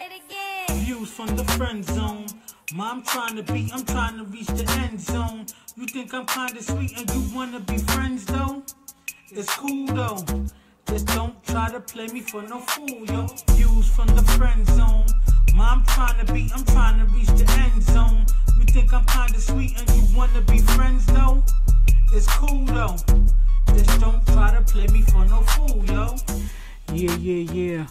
Views from the friend zone. I'm trying to reach the end zone. You think I'm kinda sweet and you wanna be friends though? It's cool though. Just don't try to play me for no fool, yo. Views from the friend zone. I'm trying to reach the end zone. You think I'm kinda sweet and you wanna be friends though? It's cool though. Just don't try to play me for no fool, yo. Yeah.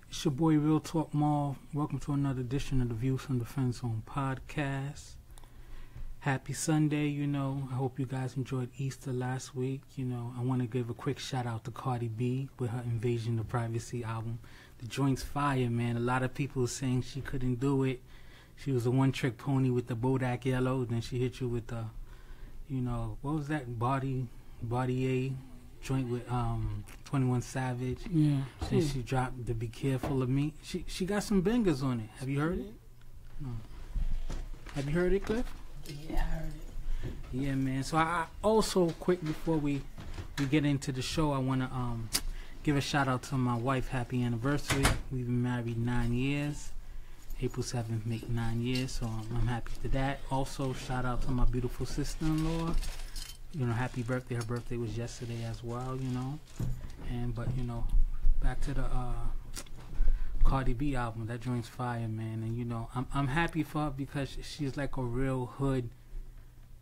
It's your boy Real Talk Mall. Welcome to another edition of the Views from the Friend Zone podcast. Happy Sunday, I hope you guys enjoyed Easter last week. I want to give a quick shout out to Cardi B with her Invasion of Privacy album. The joint's fire, man. A lot of people were saying she couldn't do it. She was a one-trick pony with the Bodak Yellow. Then she hit you with the, what was that? Body A joint with 21 Savage. Yeah. Then she dropped the Be Careful of Me. She got some bangers on it. Have you heard it? No. Have you heard it, Cliff? Yeah, I heard it. Yeah, man. So I also, quick before we get into the show, I want to give a shout out to my wife. Happy anniversary. We've been married 9 years. April 7th make 9 years, so I'm happy for that. Also, shout out to my beautiful sister-in-law. Happy birthday. Her birthday was yesterday as well, But back to the Cardi B album. That joint's fire, man. And, I'm happy for her because she's like a real hood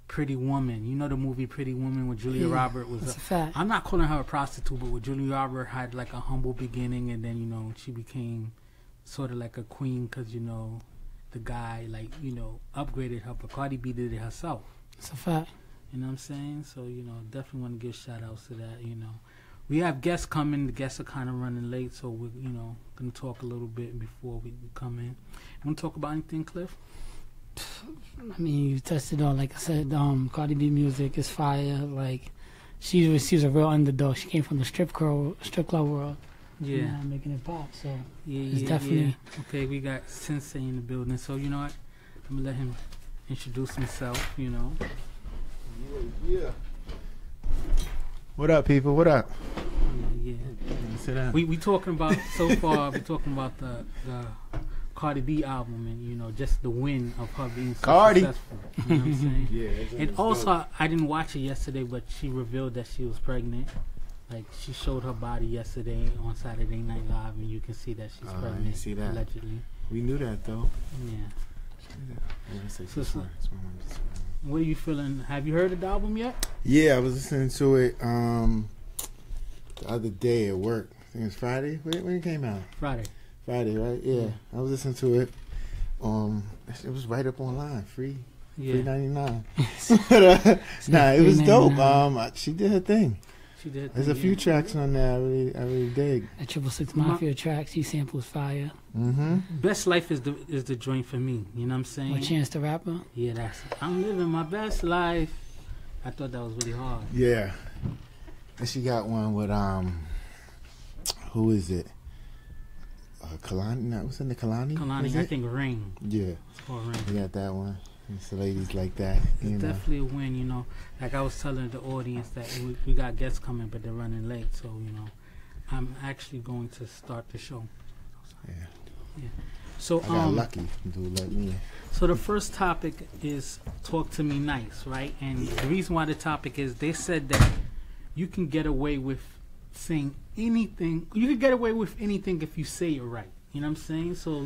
pretty woman. You know the movie Pretty Woman with Julia Roberts was that's a fact. I'm not calling her a prostitute, but with Julia Roberts had like a humble beginning, and then, she became sort of like a queen because, the guy, upgraded her. But Cardi B did it herself. It's a fact. You know what I'm saying? So, definitely want to give shout outs to that, We have guests coming. The guests are kind of running late, so we're, going to talk a little bit before we come in. You want to talk about anything, Cliff? I mean, you touched it on. Like I said, Cardi B music is fire. Like, she was a real underdog. She came from the strip club world. Yeah. Making it pop, so it's definitely... Yeah. Okay, we got Sensei in the building, so you know what? I'm going to let him introduce himself, Yeah. What up, people? What up? Yeah. Sit down. We talking about so far. We talking about the Cardi B album and just the win of her being so successful. You know what I'm saying? Yeah. And also, I didn't watch it yesterday, but she revealed that she was pregnant. Like she showed her body yesterday on Saturday Night Live, and you can see that she's pregnant. You see that? Allegedly. We knew that though. Yeah. What are you feeling? Have you heard of the album yet? Yeah, I was listening to it the other day at work. I think it was Friday. When it came out? Friday, right? Yeah. I was listening to it. It was right up online, free. Yeah. $3.99. Nah, it was dope. She did her thing. There's a few tracks on there I really dig. At 666 Mafia tracks, he samples fire. Mm-hmm. Best Life is the joint for me. You know what I'm saying? With Chance the Rapper? Yeah, that's it. I'm living my best life. I thought that was really hard. Yeah. And she got one with who is it? Kalani? No, what's in the Kalani? Kalani, I think Ring. Yeah. It's called Ring. You got that one. It's the ladies like that. It's definitely a win, Like I was telling the audience that we got guests coming, but they're running late. So, I'm actually going to start the show. Yeah. So I got lucky. Dude let me. So the first topic is Talk to Me Nice, right? And the reason why the topic is they said that you can get away with saying anything. You can get away with anything if you say it right. You know what I'm saying? So,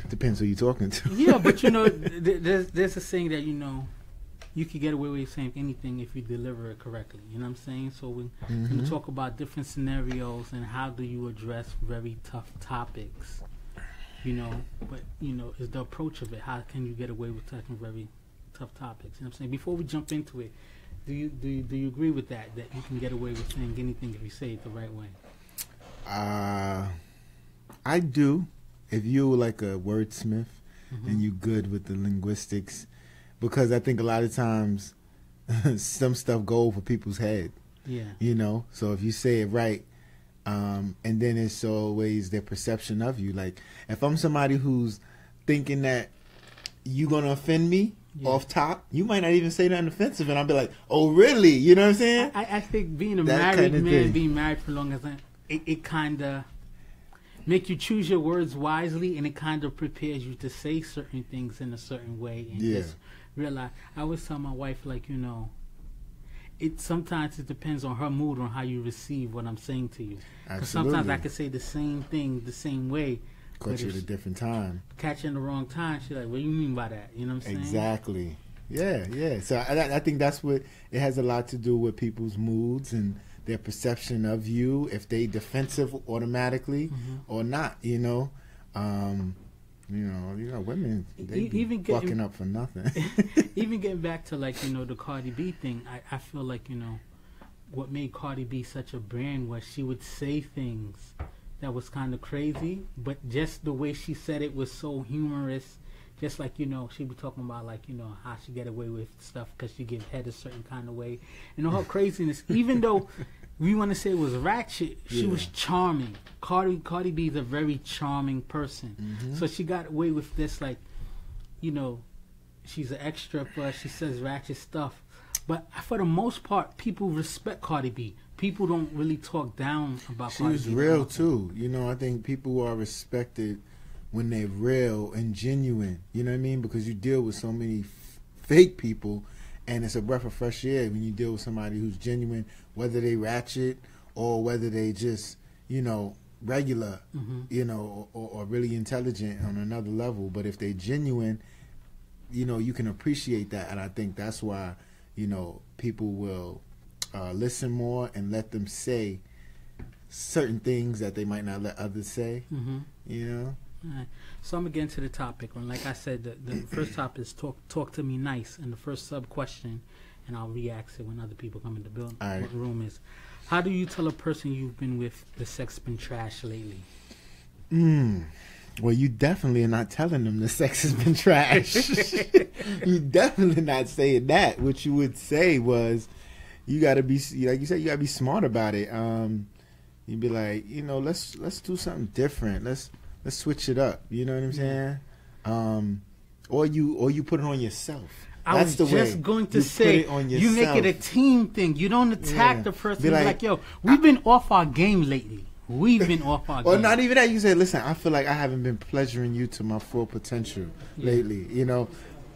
Depends who you're talking to. Yeah, but there's a saying that you can get away with saying anything if you deliver it correctly. You know what I'm saying? So we're going to talk about different scenarios and how do you address very tough topics. But is the approach of it. How can you get away with touching very tough topics? You know what I'm saying? Before we jump into it, do you agree with that you can get away with saying anything if you say it the right way? I do. If you're like a wordsmith and you're good with the linguistics, because I think a lot of times some stuff go over people's head. Yeah. So if you say it right, and then it's always their perception of you. Like if I'm somebody who's thinking that you're gonna offend me off top, you might not even say nothing offensive, and I'll be like, "Oh, really?" You know what I'm saying? I think being a married man, being married for long as it kind of make you choose your words wisely, and it kind of prepares you to say certain things in a certain way, and just realize. I always tell my wife, like, you know, sometimes it depends on her mood on how you receive what I'm saying to you. Because sometimes I could say the same thing the same way. Catch you at a different time. Catch you in the wrong time. She's like, what do you mean by that? You know what I'm saying? Exactly. Yeah. So I think that's what it has a lot to do with people's moods and their perception of you, if they defensive automatically or not, you know. Women, they even bucking up for nothing. Even getting back to, like, you know, the Cardi B thing, I feel like, you know, what made Cardi B such a brand was she would say things that was kind of crazy, but just the way she said it was so humorous. Just like, you know, she be talking about, like, you know, how she get away with stuff because she give head a certain kind of way. And her craziness, even though we want to say it was ratchet, she was charming. Cardi B is a very charming person. So she got away with this, like, you know, she's an extra, but she says ratchet stuff. But for the most part, people respect Cardi B. People don't really talk down about Cardi B. She was real, too. You know, I think people are respected when they're real and genuine, you know what I mean? Because you deal with so many fake people, and it's a breath of fresh air when you deal with somebody who's genuine, whether they ratchet or whether they just, you know, regular, you know, or really intelligent on another level. But if they're genuine, you know, you can appreciate that, and I think that's why, you know, people will listen more and let them say certain things that they might not let others say, you know? Right. So I'm going to get into the topic. And like I said, the first topic is talk to me nice. And the first sub-question, and I'll re-ask it when other people come in the building. Right. What the room is. How do you tell a person you've been with the sex been trash lately? Well, you definitely are not telling them the sex has been trash. You definitely not saying that. What you would say was, you got to be, like you said, you got to be smart about it. You'd be like, you know, let's do something different. Let's switch it up. You know what I'm saying? Or you put it on yourself. That's was just going to say, you make it a team thing. You don't attack the person. Be like, yo, we've been off our game lately. We've been off our game. Or not even that. You say, listen, I feel like I haven't been pleasuring you to my full potential lately. You know,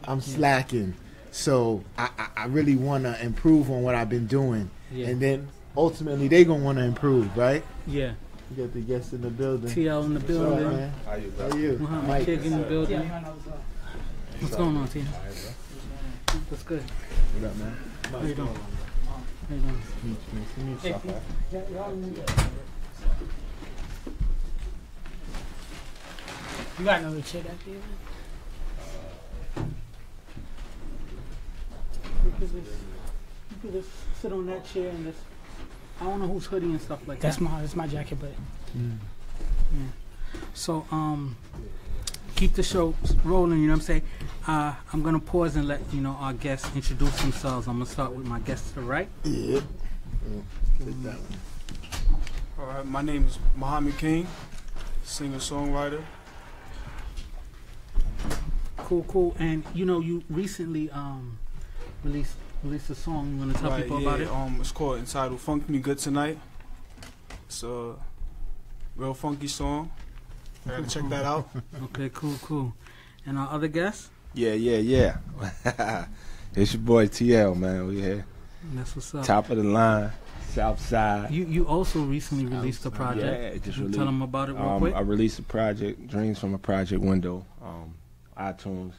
I'm slacking. So I really want to improve on what I've been doing. And then ultimately they going to want to improve, right? Yeah. You got the guests in the building. TL in the building. What's up, man? How you? Mike Kig in the building. What's going on, TL? What's good? What up, man? How you doing? How you doing? You got another chair back there? You could just sit on that chair and just. I don't know whose hoodie and stuff like that. That's my jacket, but. Yeah. So keep the show rolling. You know what I'm saying? I'm gonna pause and let our guests introduce themselves. I'm gonna start with my guest to the right. Yeah. Take that one. All right. My name is Muhammad King, singer-songwriter. Cool. And you recently released a song. You want to tell people about it? It's entitled "Funk Me Good Tonight." It's a real funky song. I gotta check that out. Okay, cool. And our other guest? Yeah. It's your boy TL, man. We here. That's what's up. Top of the line, South Side. You also recently released a project. Yeah, just released. Tell them about it real quick. I released a project, Dreams from a Project Window. iTunes,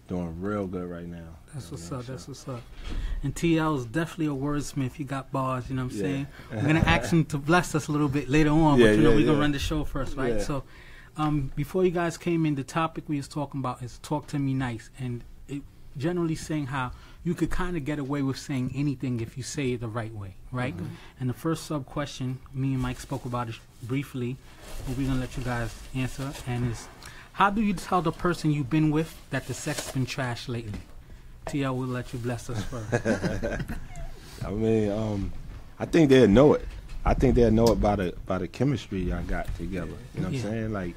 doing real good right now. That's what's up. And TL is definitely a wordsmith. He got bars, you know what I'm saying? We're going to ask him to bless us a little bit later on, but we're going to run the show first, right? Yeah. So before you guys came in, the topic we was talking about is talk to me nice. And it generally saying how you could kind of get away with saying anything if you say it the right way, right? And the first sub-question, me and Mike spoke about it briefly, but we're going to let you guys answer, and is, how do you tell the person you've been with that the sex has been trash lately? TL will let you bless us first. I mean, I think they'll know it. I think they'll know it by the chemistry y'all got together. You know what I'm saying? Like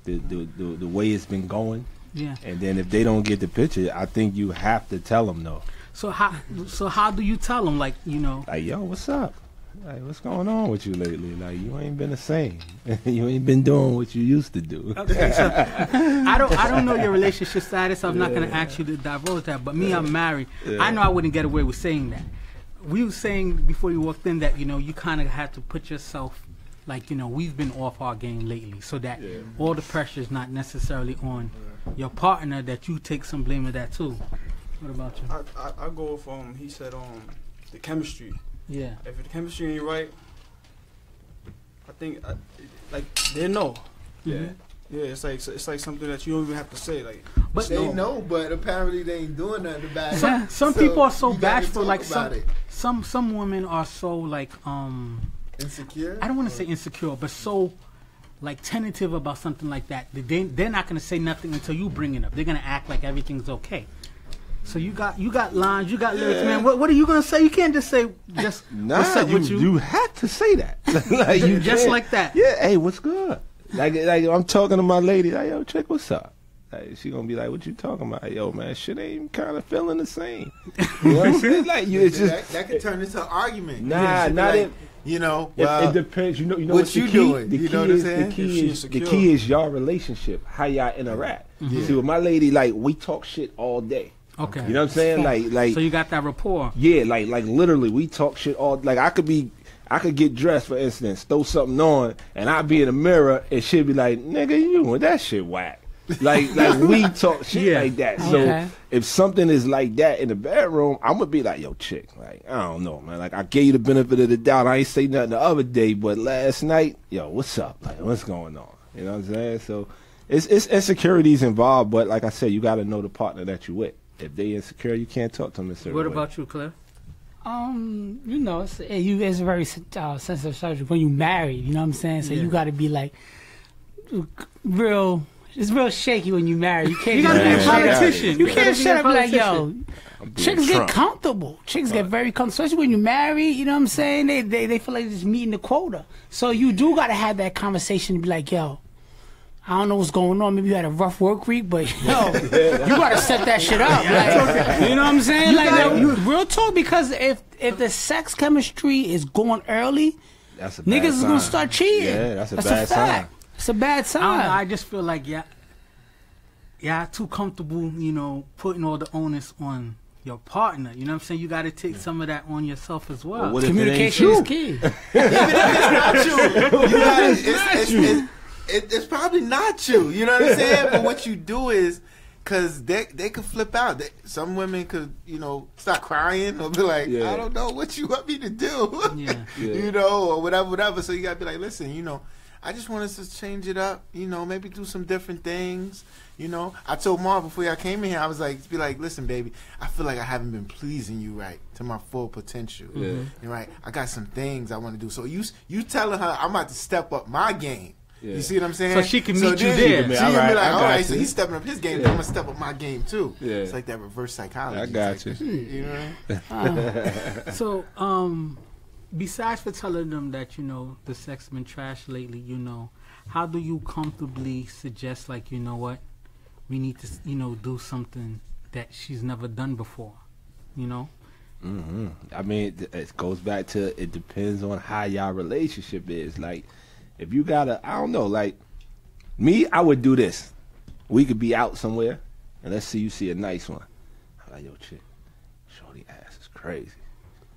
the way it's been going. Yeah. And then if they don't get the picture, I think you have to tell them though. So how do you tell them? Like, like, yo, what's up? Like, what's going on with you lately? Like, you ain't been the same. You ain't been doing what you used to do. Okay, so I don't know your relationship status. So I'm not gonna ask you to divulge that. But me, I'm married. I know I wouldn't get away with saying that. We were saying before you walked in that you kind of had to put yourself, like we've been off our game lately, so that all the pressure is not necessarily on your partner. That you take some blame of that too. What about you? I go with he said the chemistry. Yeah. If the chemistry ain't right, I think like they know. Mm-hmm. Yeah, it's like something that you don't even have to say. Like, But they know, but apparently they ain't doing nothing about it. Some people are so you gotta bashful. talk Like about it. some women are so like Insecure. I don't want to say insecure, but so like tentative about something like that. They're not gonna say nothing until you bring it up. They're gonna act like everything's okay. So you got lines, you got lyrics, man. What are you gonna say? You can't just say just Nah, what's up with you. You have to say that. Like, you just can't- like that. Yeah, hey, what's good? Like I'm talking to my lady, like, yo, chick, what's up? Like, she gonna be like, what you talking about? Yo, man, shit ain't kind of feeling the same. You know what I'm saying? Like, it's just that could turn into an argument. Nah, She'd be not like, it. Well, it depends. You know what what's you the key? doing? The You key know what I'm is saying? the key If is she's the secure. key is your relationship, how y'all interact. See, with my lady, like, we talk shit all day. Okay. You know what I'm saying? Like so you got that rapport. yeah, like literally, we talk shit all. Like, I could get dressed, for instance, throw something on, and I'd be in the mirror, and she'd be like, "Nigga, you that shit whack." Like we talk shit like that. So Okay. if something is like that in the bedroom, I'm gonna be like, "Yo, chick, like, I don't know, man. Like, I gave you the benefit of the doubt. I ain't say nothing the other day, but last night, yo, what's up? Like, what's going on? You know what I'm saying? So it's insecurities involved, but like I said, you got to know the partner that you with. If they insecure, you can't talk to them in certain What way. about you, Cliff? It's a very sensitive subject when you married. You know what I'm saying? So you got to be like real. It's real shaky when you marry. You can't. You gotta be a just straight up- politician. You You can't gotta be shut a up and be like, yo. politician. Chicks get comfortable. Chicks get very comfortable, especially when you marry. You know what I'm saying? They feel like they're just meeting the quota. So you do got to have that conversation and be like, yo, I don't know what's going on. Maybe you had a rough work week, but yo, you got to set that shit up. Like, you know what I'm saying? Real talk, because if the sex chemistry is going early, That's a bad niggas is gonna sign. start cheating. Yeah, that's a bad fact. sign. It's a bad I sign. don't know. I just feel like too comfortable, putting all the onus on your partner. You know what I'm saying? You got to take some of that on yourself as well. Well, what if it ain't Communication you? is key. even if it's not you, it's probably not you. You know what I'm saying? But what you do is, because they could flip out. Some women could, start crying or be like, Yeah. I don't know what you want me to do. Yeah. Or whatever. So you got to be like, listen, I just want us to change it up, maybe do some different things. I told Marv before y'all came in here, I was like, listen, baby, I feel like I haven't been pleasing you right to my full potential. Yeah. You're right. I got some things I want to do. So you telling her I'm about to step up my game. Yeah. You see what I'm saying? So she can meet you then there. She All can right, be like, I all got right, you. so he's stepping up his game, Yeah. I'm going to step up my game too. Yeah. It's like that reverse psychology. I got It's you. like, you know? So, besides for telling them that, the sex been trash lately, how do you comfortably suggest, like, you know what, we need to, do something that she's never done before, Mm-hmm. I mean, it goes back to, it depends on how y'all relationship is. Like, if you gotta, I don't know, like, me, I would do this. We could be out somewhere, and let's see you see a nice one. I'm like, yo, chick, shorty ass is crazy.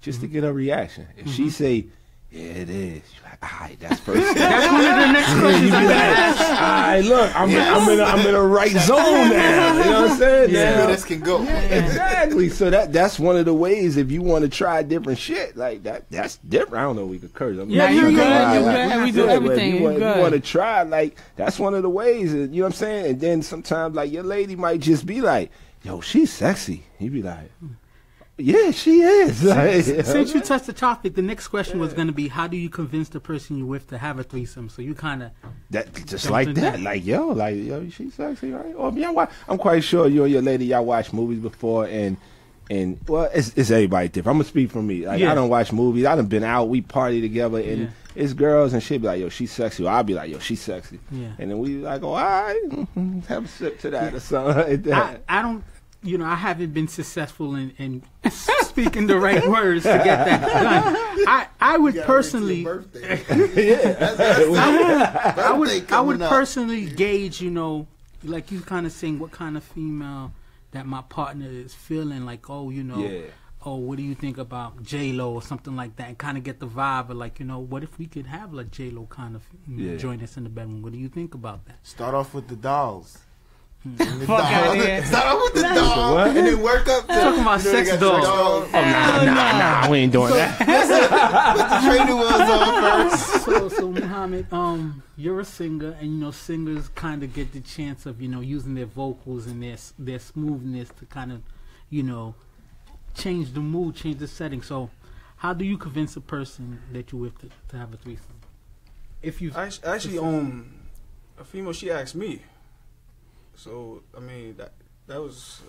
Just to get a reaction. If she say, yeah, it is, you're like, all right, that's perfect. That's one of the next questions You be I'm gonna like, ask. all right, look, I'm in a right zone now. You know what I'm saying? Yeah, Now, this can go. exactly. So that's one of the ways, if you want to try different shit like that's different. I don't know if we could curse. I mean, Yeah, you good, lie, you like, good. We do yeah, but everything, If you you good. want to try, like, that's one of the ways. You know what I'm saying? And then sometimes, like, your lady might just be like, "Yo, she's sexy." You be like, "Yeah, she is." Like, Since you touched the topic, the next question was going to be, how do you convince the person you're with to have a threesome? So you kind of... that just Jump like in that, there. like yo, she's sexy, right? Or I'm quite sure you and your lady, y'all watch movies before, and well, it's everybody different. I'm gonna speak for me. Like, Yeah. I don't watch movies. I done been out, we party together, and Yeah. it's girls, and she'll be like, yo, she's sexy. Or I'll be like, yo, she's sexy. Yeah. And then we like, oh, all right, have a sip to that or something like that. I don't, I haven't been successful in speaking the right words to get that done. I would personally, I would personally gauge, you know, like you kind of saying what kind of female that my partner is feeling, like, oh, you know, oh, what do you think about J-Lo or something like that, and kind of get the vibe of like, you know, what if we could have like J-Lo kind of join us in the bedroom? What do you think about that? Start off with the dolls. Fuck out here. Start off with the doll and then work up to Talking about sex dolls. Oh, nah, we ain't doing that. Put the training wheels on first. So Muhammad, you're a singer, and you know singers kind of get the chance of, you know, using their vocals and their smoothness to kind of, you know, change the mood, change the setting. So how do you convince a person that you're with to have a threesome? If you actually a female, she asked me. So I mean that was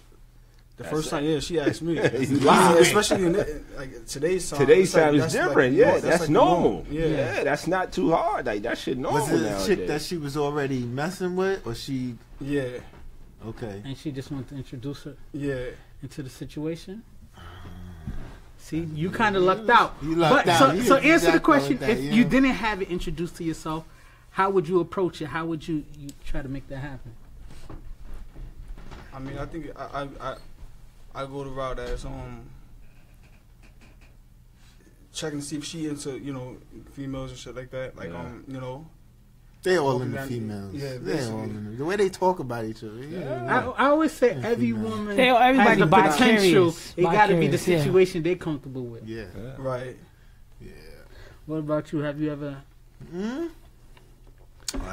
the first time. Yeah, she asked me. Especially in like today's time. Today's time is different. Like, that's like normal. Yeah, that's not too hard. Like that shit normal. Was it a nowadays. chick that she was already messing with, or she? Yeah. Okay. And she just wanted to introduce her into the situation. See, you Mm-hmm. kind of lucked out. You lucked out. So answer the question: if you didn't have it introduced to yourself, how would you approach it? How would you try to make that happen? I mean, I think I go the route as checking to see if she into, you know, females and shit like that. Like you know, they all in the females. Yeah, they all in the way they talk about each other. I always say every woman everybody has the potential. It got to be the vicarious, situation they're comfortable with. Yeah. Right. Yeah. What about you? Have you ever? Mm?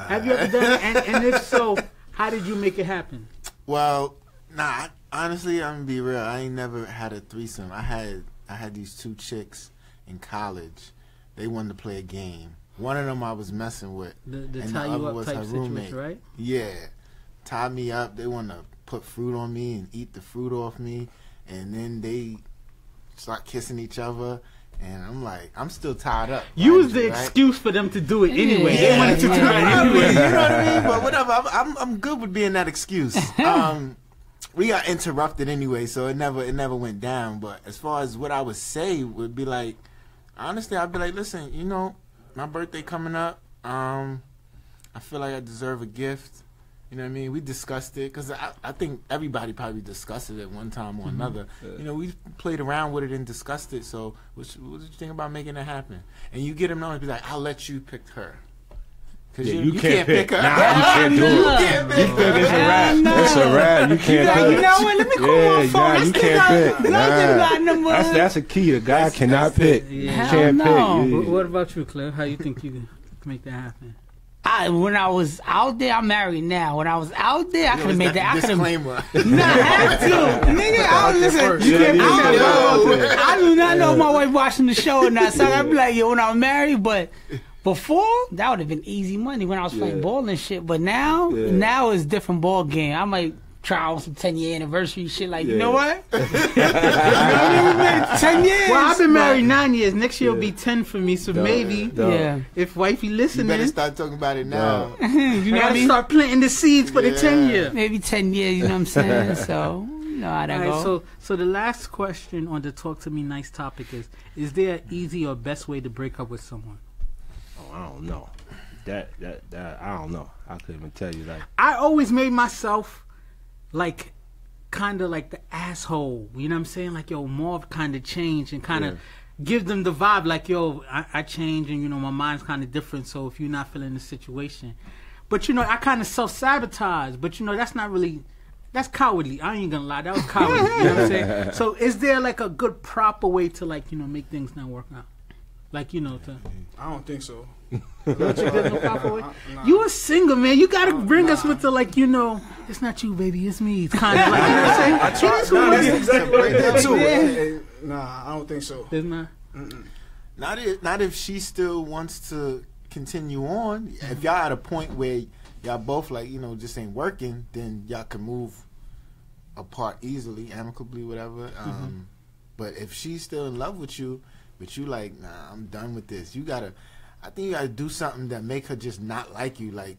Have you ever done it? And if so, how did you make it happen? Well, nah. Honestly, I'm gonna be real. I ain't never had a threesome. I had these two chicks in college. They wanted to play a game. One of them I was messing with, The and tie the you other up was type her roommate. situation, right? Yeah, tied me up. They want to put fruit on me and eat the fruit off me, and then they start kissing each other. And I'm like, I'm still tied up. You was the excuse for them to do it anyway. Yeah, They wanted to do it anyway. You know what I mean? But whatever. I'm good with being that excuse. We got interrupted anyway, so it never went down. But as far as what I would say would be like, honestly, I'd be like, listen, you know, my birthday coming up. I feel like I deserve a gift. You know what I mean? We discussed it because I think everybody probably discussed it at one time or another. You know, we played around with it and discussed it. So what did you think about making it happen? And you get them on and be like, I'll let you pick her. Because you can't pick her. Nah, you can't do it. You think it's a wrap. It's a wrap. You can't pick. You know what? Let me call my phone. You can't pick. That's a key. The guy cannot pick. You can't pick. What about you, Claire? How you think you can make that happen? When I was out there, I'm married now. When I was out there, I could have made that. I could have. Disclaimer. Nah, I had to. Nigga, I was listen. I do not know if my wife watching the show or not. So I'd be like, yo, when I'm married, but before that would have been easy money when I was playing ball and shit. But now it's different ball game. I might try on some 10-year anniversary shit. Like, you know what? You know what I mean? 10 years. Well, I've been married 9 years. Next year will be 10 for me. So maybe, yeah. if wifey You listening, better start talking about it now. You know I what I gotta mean? start planting the seeds for the 10 year. Maybe 10 years. You know what I'm saying? So you know how that All goes. right, so the last question on the Talk to Me Nice topic is there an easy or best way to break up with someone? Oh, I don't know. That I don't know. I couldn't even tell you that. I always made myself like kind of like the asshole. You know what I'm saying? Like, yo, Marv kind of changed and kind of give them the vibe like, yo, I changed and, you know, my mind's kind of different. So if you're not feeling the situation. But, you know, I kind of self-sabotage. But, you know, that's not really, that's cowardly. I ain't gonna lie. That was cowardly. You know what I'm saying? So is there like a good proper way to, like, you know, make things not work out? Like, you know, to... I don't think so. There's no proper way? You a single, man. You gotta bring us with the, like, you know, it's not you, baby, it's me. It's kind of like, you know what I'm saying? That's exactly right there too. Nah, I don't think so. There's not. Not if she still wants to continue on. If y'all at a point where y'all both like, you know, just ain't working, then y'all can move apart easily, amicably, whatever. But if she's still in love with you, but you like, nah, I'm done with this. I think you gotta do something that make her just not like you. Like,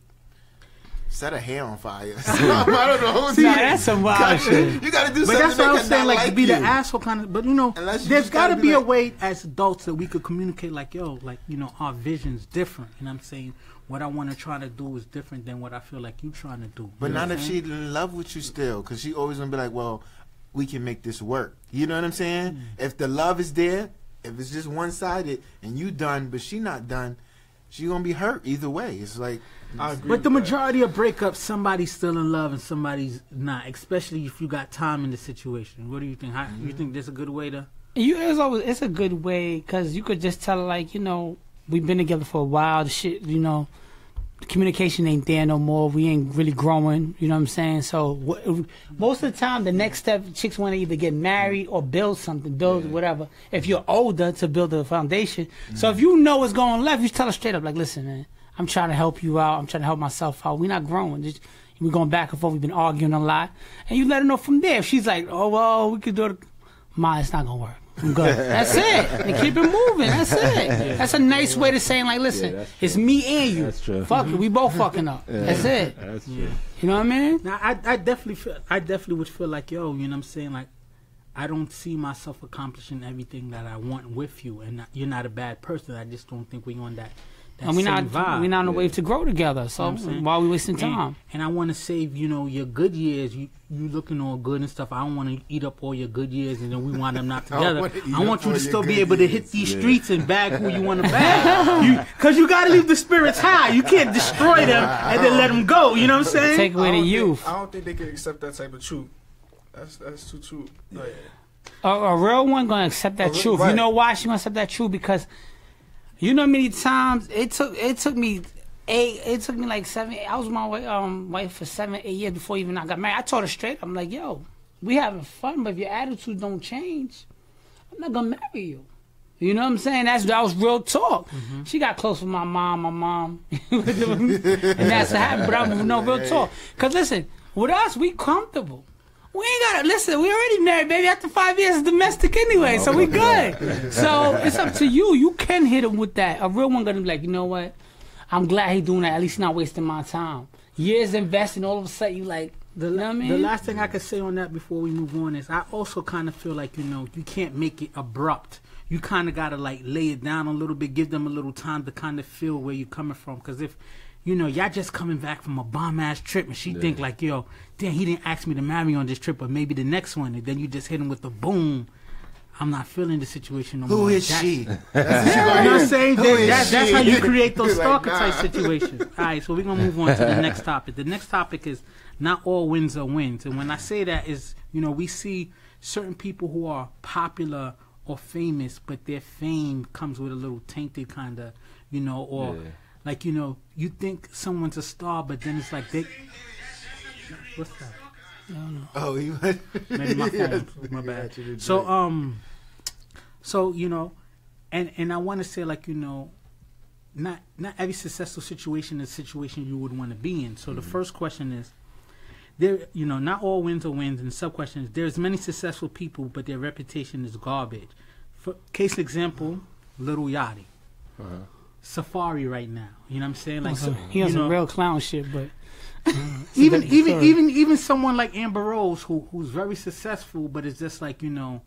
set her hair on fire. I don't know. See, that's some wild shit. You gotta do But something that's to what make I'm her saying, not like to be you. the asshole kind of. But you know, Unless you there's just got to gotta be be a like- way as adults that we could communicate. Like, yo, like you know, our vision's different, and I'm saying what I want to try to do is different than what I feel like you trying to do. But You know not what if I'm she in love with you still, because she always gonna be like, well, we can make this work. You know what I'm saying? If the love is there, if it's just one-sided and you done, but she not done, she gonna be hurt either way. It's like, But I agree the with that. majority of breakups, somebody's still in love and somebody's not. Especially if you got time in the situation. What do you think? How, you think there's a good way to? It's a good way because you could just tell her, like, you know, we've been together for a while. The shit, you know, the communication ain't there no more. We ain't really growing. You know what I'm saying? So most of the time, the next step, chicks want to either get married or build something, whatever. If you're older, to build a foundation. So if you know what's going left, you tell her straight up, like, listen, man, I'm trying to help you out. I'm trying to help myself out. We're not growing. We're going back and forth. We've been arguing a lot. And you let her know from there. If she's like, oh, well, we could do it. Ma, it's not going to work. I'm good. That's it. And keep it moving. That's it. That's a nice way to saying, like, listen, it's me and you. That's true. Fuck it. We both fucking up. That's it. That's true. You know what I mean? Now, I definitely would feel like, yo, you know what I'm saying? Like, I don't see myself accomplishing everything that I want with you, and you're not a bad person. I just don't think we're on that And we're same vibe. not on the wave to grow together. So You know what I'm saying? why are we wasting time? And I want to save, you know, your good years. You looking all good and stuff. I don't want to eat up all your good years and then we wind up not together. I want you to still be able to hit these streets and bag who you want to bag. Because you got to leave the spirits high. You can't destroy them and then let them go. You know what I'm saying? Take away the youth. I don't think they can accept that type of truth. That's too true. Like, A real one gonna accept that truth. right. You know why she gonna accept that truth? Because you know how many times it took me like 7. I was with my wife for 7, 8 years before even I got married. I told her straight. I'm like, yo, we having fun, but if your attitude don't change, I'm not gonna marry you. You know what I'm saying? That was real talk. She got close with my mom, and that's what happened. But I'm real talk. Cause listen, with us, we comfortable. We ain't gotta listen. We already married, baby. After 5 years, it's domestic anyway, so we good. So it's up to you. You can hit him with that. A real one gonna be like, you know what? I'm glad he doing that. At least he's not wasting my time. Years investing, all of a sudden you like. You know what I mean? The last thing I could say on that before we move on is I also kind of feel like, you know, you can't make it abrupt. You kind of got to like lay it down a little bit, give them a little time to kind of feel where you're coming from. Because if, you know, y'all just coming back from a bomb-ass trip and she think like, yo, damn, he didn't ask me to marry on this trip, but maybe the next one. And then you just hit him with the boom. I'm not feeling the situation no more. Who is she? You know what I'm saying? That's how you create those Like, stalker nah. type situations. All right, so we're going to move on to the next topic. The next topic is not all wins are wins. And when I say that is, you know, we see certain people who are popular or famous, but their fame comes with a little tainted kind of, you know, or like, you know, you think someone's a star, but then it's like they... What's that? Oh, he went. Maybe my phone. My bad. So you know, and I want to say, like, you know, not every successful situation is a situation you would want to be in. So the first question is, there, you know, not all wins are wins, and the sub question is, there's many successful people, but their reputation is garbage. For case example, Lil Yachty, Safari right now. You know what I'm saying? Like, He on you some know, real clown shit, but even someone like Amber Rose, who's very successful, but it's just like, you know,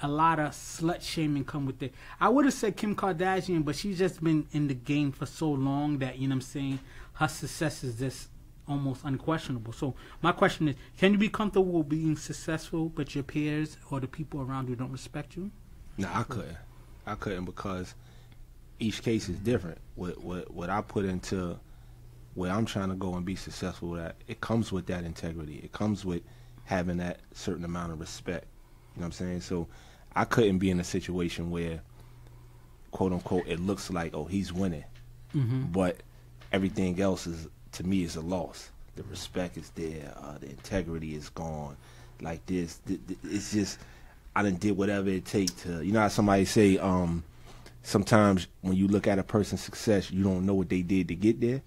a lot of slut shaming come with it. I would have said Kim Kardashian, but she's just been in the game for so long that, you know what I'm saying, her success is just almost unquestionable. So my question is, can you be comfortable being successful, but your peers or the people around you don't respect you? No, I couldn't because each case is different. What I put into where I'm trying to go and be successful at, it comes with that integrity. It comes with having that certain amount of respect. You know what I'm saying? So I couldn't be in a situation where, quote unquote, it looks like, oh, he's winning, but everything else is, to me, is a loss. The respect is there, the integrity is gone. Like this, it's just, I done did whatever it takes to, you know how somebody say, sometimes when you look at a person's success, you don't know what they did to get there.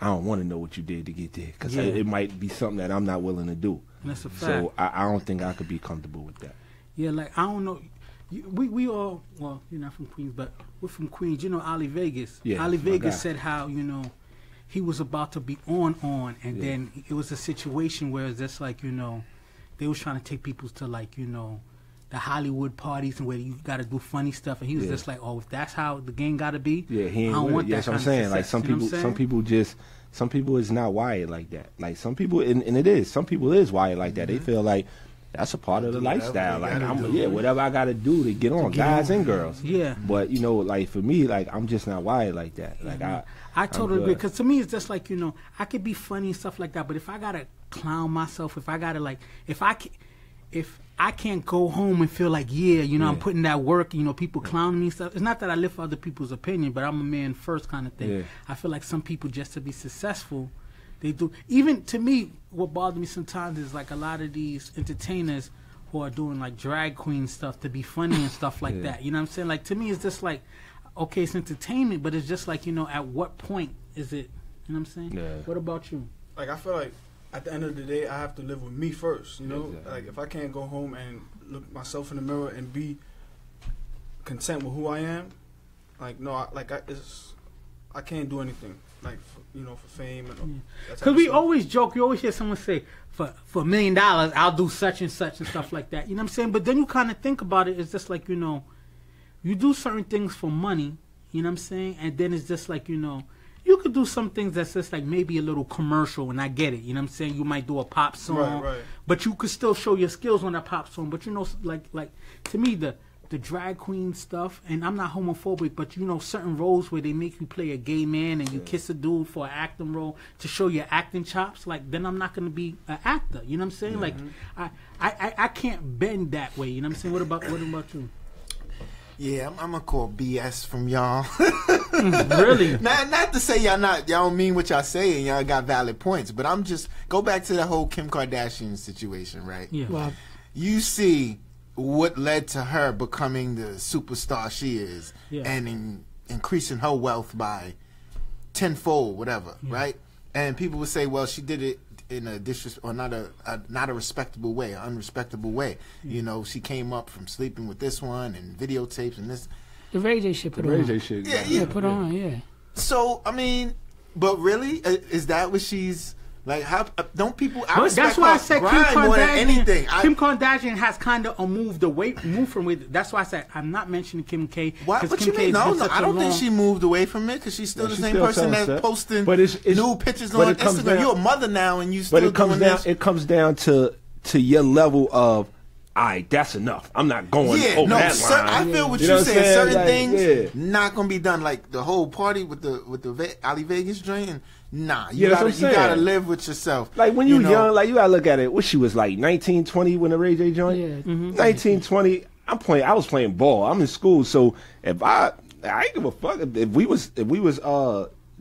I don't want to know what you did to get there because it might be something that I'm not willing to do. That's a fact. So I don't think I could be comfortable with that. Yeah, like, I don't know. We all, well, you're not from Queens, but we're from Queens. You know, Ali Vegas. Yeah, Ali my guy. Vegas said how, you know, he was about to be on, and then it was a situation where it's just like, you know, they was trying to take people to, like, you know, the Hollywood parties and where you got to do funny stuff, and he was just like, oh, if that's how the game got to be, he ain't I don't want that. That's what I'm saying. Like some people is not wired like that. Like some people, and it is. Some people is wired like that. They feel like that's a part of the lifestyle. Like whatever I got to do to get on, guys and girls. Yeah. But you know, like for me, like I'm just not wired like that. Like I totally agree, because to me it's just like, you know, I could be funny and stuff like that, but if I gotta clown myself, if I gotta like, if I can't go home and feel like, you know, I'm putting that work, you know, people clowning me and stuff. It's not that I live for other people's opinion, but I'm a man first kind of thing. Yeah. I feel like some people, just to be successful, they do. Even to me, what bothers me sometimes is like a lot of these entertainers who are doing like drag queen stuff to be funny and stuff like that. You know what I'm saying? Like, to me, it's just like, okay, it's entertainment, but it's just like, you know, at what point is it, you know what I'm saying? Yeah. What about you? Like, I feel like at the end of the day, I have to live with me first, you know? Exactly. Like, if I can't go home and look myself in the mirror and be content with who I am, like, no, I can't do anything, like, you know, for fame. Because we always joke, you always hear someone say, for $1 million, I'll do such and such and stuff like that. You know what I'm saying? But then you kind of think about it, it's just like, you know, you do certain things for money, you know what I'm saying? And then it's just like, you know, you could do some things that's just like maybe a little commercial, and I get it, you know what I'm saying? You might do a pop song, right. But you could still show your skills on that pop song. But, you know, like to me, the drag queen stuff, and I'm not homophobic, but, you know, certain roles where they make you play a gay man and you kiss a dude for an acting role to show your acting chops, like, then I'm not going to be an actor, you know what I'm saying? Like, I can't bend that way, you know what I'm saying? What about you? Yeah, I'm gonna call BS from y'all. Really? Not to say y'all don't mean what y'all say and y'all got valid points, but I'm just go back to the whole Kim Kardashian situation, right? Yeah. Well, you see what led to her becoming the superstar she is, and increasing her wealth by tenfold, whatever, right? And people would say, well, she did it in a or not a respectable way, an unrespectable way. You know, she came up from sleeping with this one and videotapes and this. The Ray J shit put on. Put on, yeah. So I mean, but really, is that what she's like? How don't people? That's why I said Kim Kardashian. Kim Kardashian has kind of moved from it. That's why I said I'm not mentioning Kim K. What Kim you K mean? No, I don't think she moved away from it, because she's still the same person that's posting new pictures on Instagram. You're a mother now, and you still doing this. It comes down to your level of, all right, that's enough. I'm not going over that line. I feel what you're saying. Certain things not gonna be done, like the whole party with the Ali Vegas joint. Nah, you gotta live with yourself. Like when you young, like you gotta look at it. What she was like 19, 20 when the Ray J joint? Yeah. Mm-hmm. 19, 20. I was playing ball. I'm in school, so if I ain't give a fuck if we was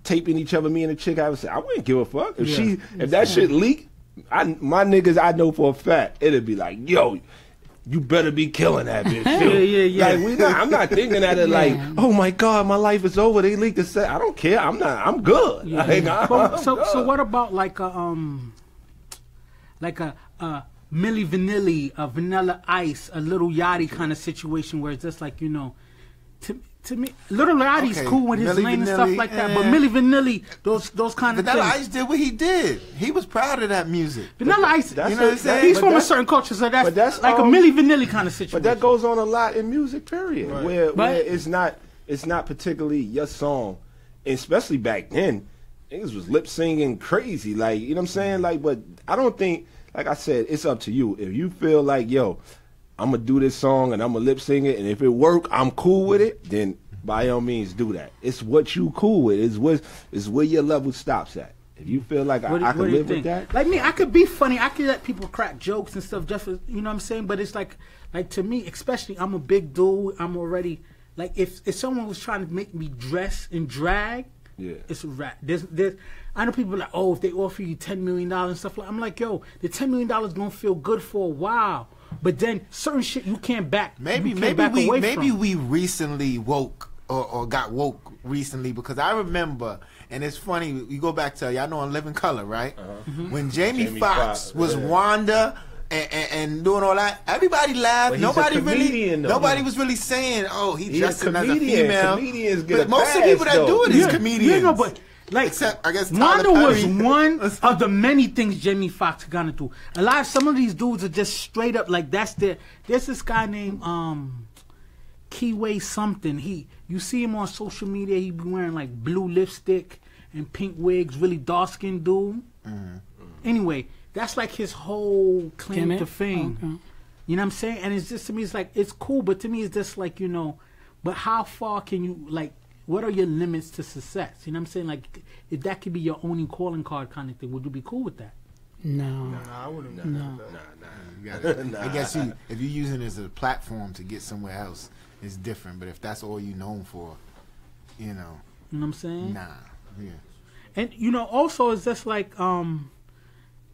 taping each other, me and the chick, I would say I wouldn't give a fuck if that shit leaked. My niggas, I know for a fact, it'd be like, yo, you better be killing that bitch. Like I'm not thinking at it like, oh my God, my life is over. They leaked the set. I don't care. I'm good. Yeah. Like, so what about like a Milli Vanilli, a Vanilla Ice, a Little Yachty kind of situation where it's just like, you know, to me, Little Yachty's cool with his lane and stuff like that, but Milli Vanilli, those kind of things. Vanilla Ice did what he did. He was proud of that music. Vanilla Ice, you know what I'm saying? He's from a certain culture, so that's like a Milli Vanilli kind of situation. But that goes on a lot in music, period, where it's not particularly your song, especially back then. Niggas was lip singing crazy, like, you know what I'm saying? Like, but I don't think, like I said, it's up to you. If you feel like, yo, I'm gonna do this song and I'm gonna lip sing it, and if it work, I'm cool with it, then by all means do that. It's what you cool with. It's where your level stops at. If you feel like I can live with that, like me, I could be funny. I could let people crack jokes and stuff, just for, you know what I'm saying. But it's like to me, especially, I'm a big dude. I'm already like, if someone was trying to make me dress and drag, it's a rap. I know people are like, oh, if they offer you $10 million and stuff like, I'm like, yo, the $10 million gonna feel good for a while. But then certain shit you can't back. Maybe we recently woke or got woke recently, because I remember, and it's funny, you go back to, y'all know on Living Color, right? Mm-hmm. When Jamie Foxx was Wanda and doing all that, everybody laughed. Nobody was really saying, oh, he dressing as a female. Comedians get but most of the people that do it is comedians. Yeah, but Like, except I guess Wanda Tyler was Perry. one of the many things Jamie Foxx gonna do. Some of these dudes are just straight up like that's their. There's this guy named Keyway something. You see him on social media. He be wearing like blue lipstick and pink wigs. Really dark skinned dude. Anyway, that's like his whole claim to fame. Okay. You know what I'm saying? And it's just, to me, it's like, it's cool, but to me, it's just like, you know, but how far can you, like, what are your limits to success? You know what I'm saying? Like, if that could be your only calling card kind of thing, would you be cool with that? No, I wouldn't. No. I guess if you're using it as a platform to get somewhere else, it's different. But if that's all you're known for, you know. You know what I'm saying? Nah. Yeah. And, you know, also, it's just like,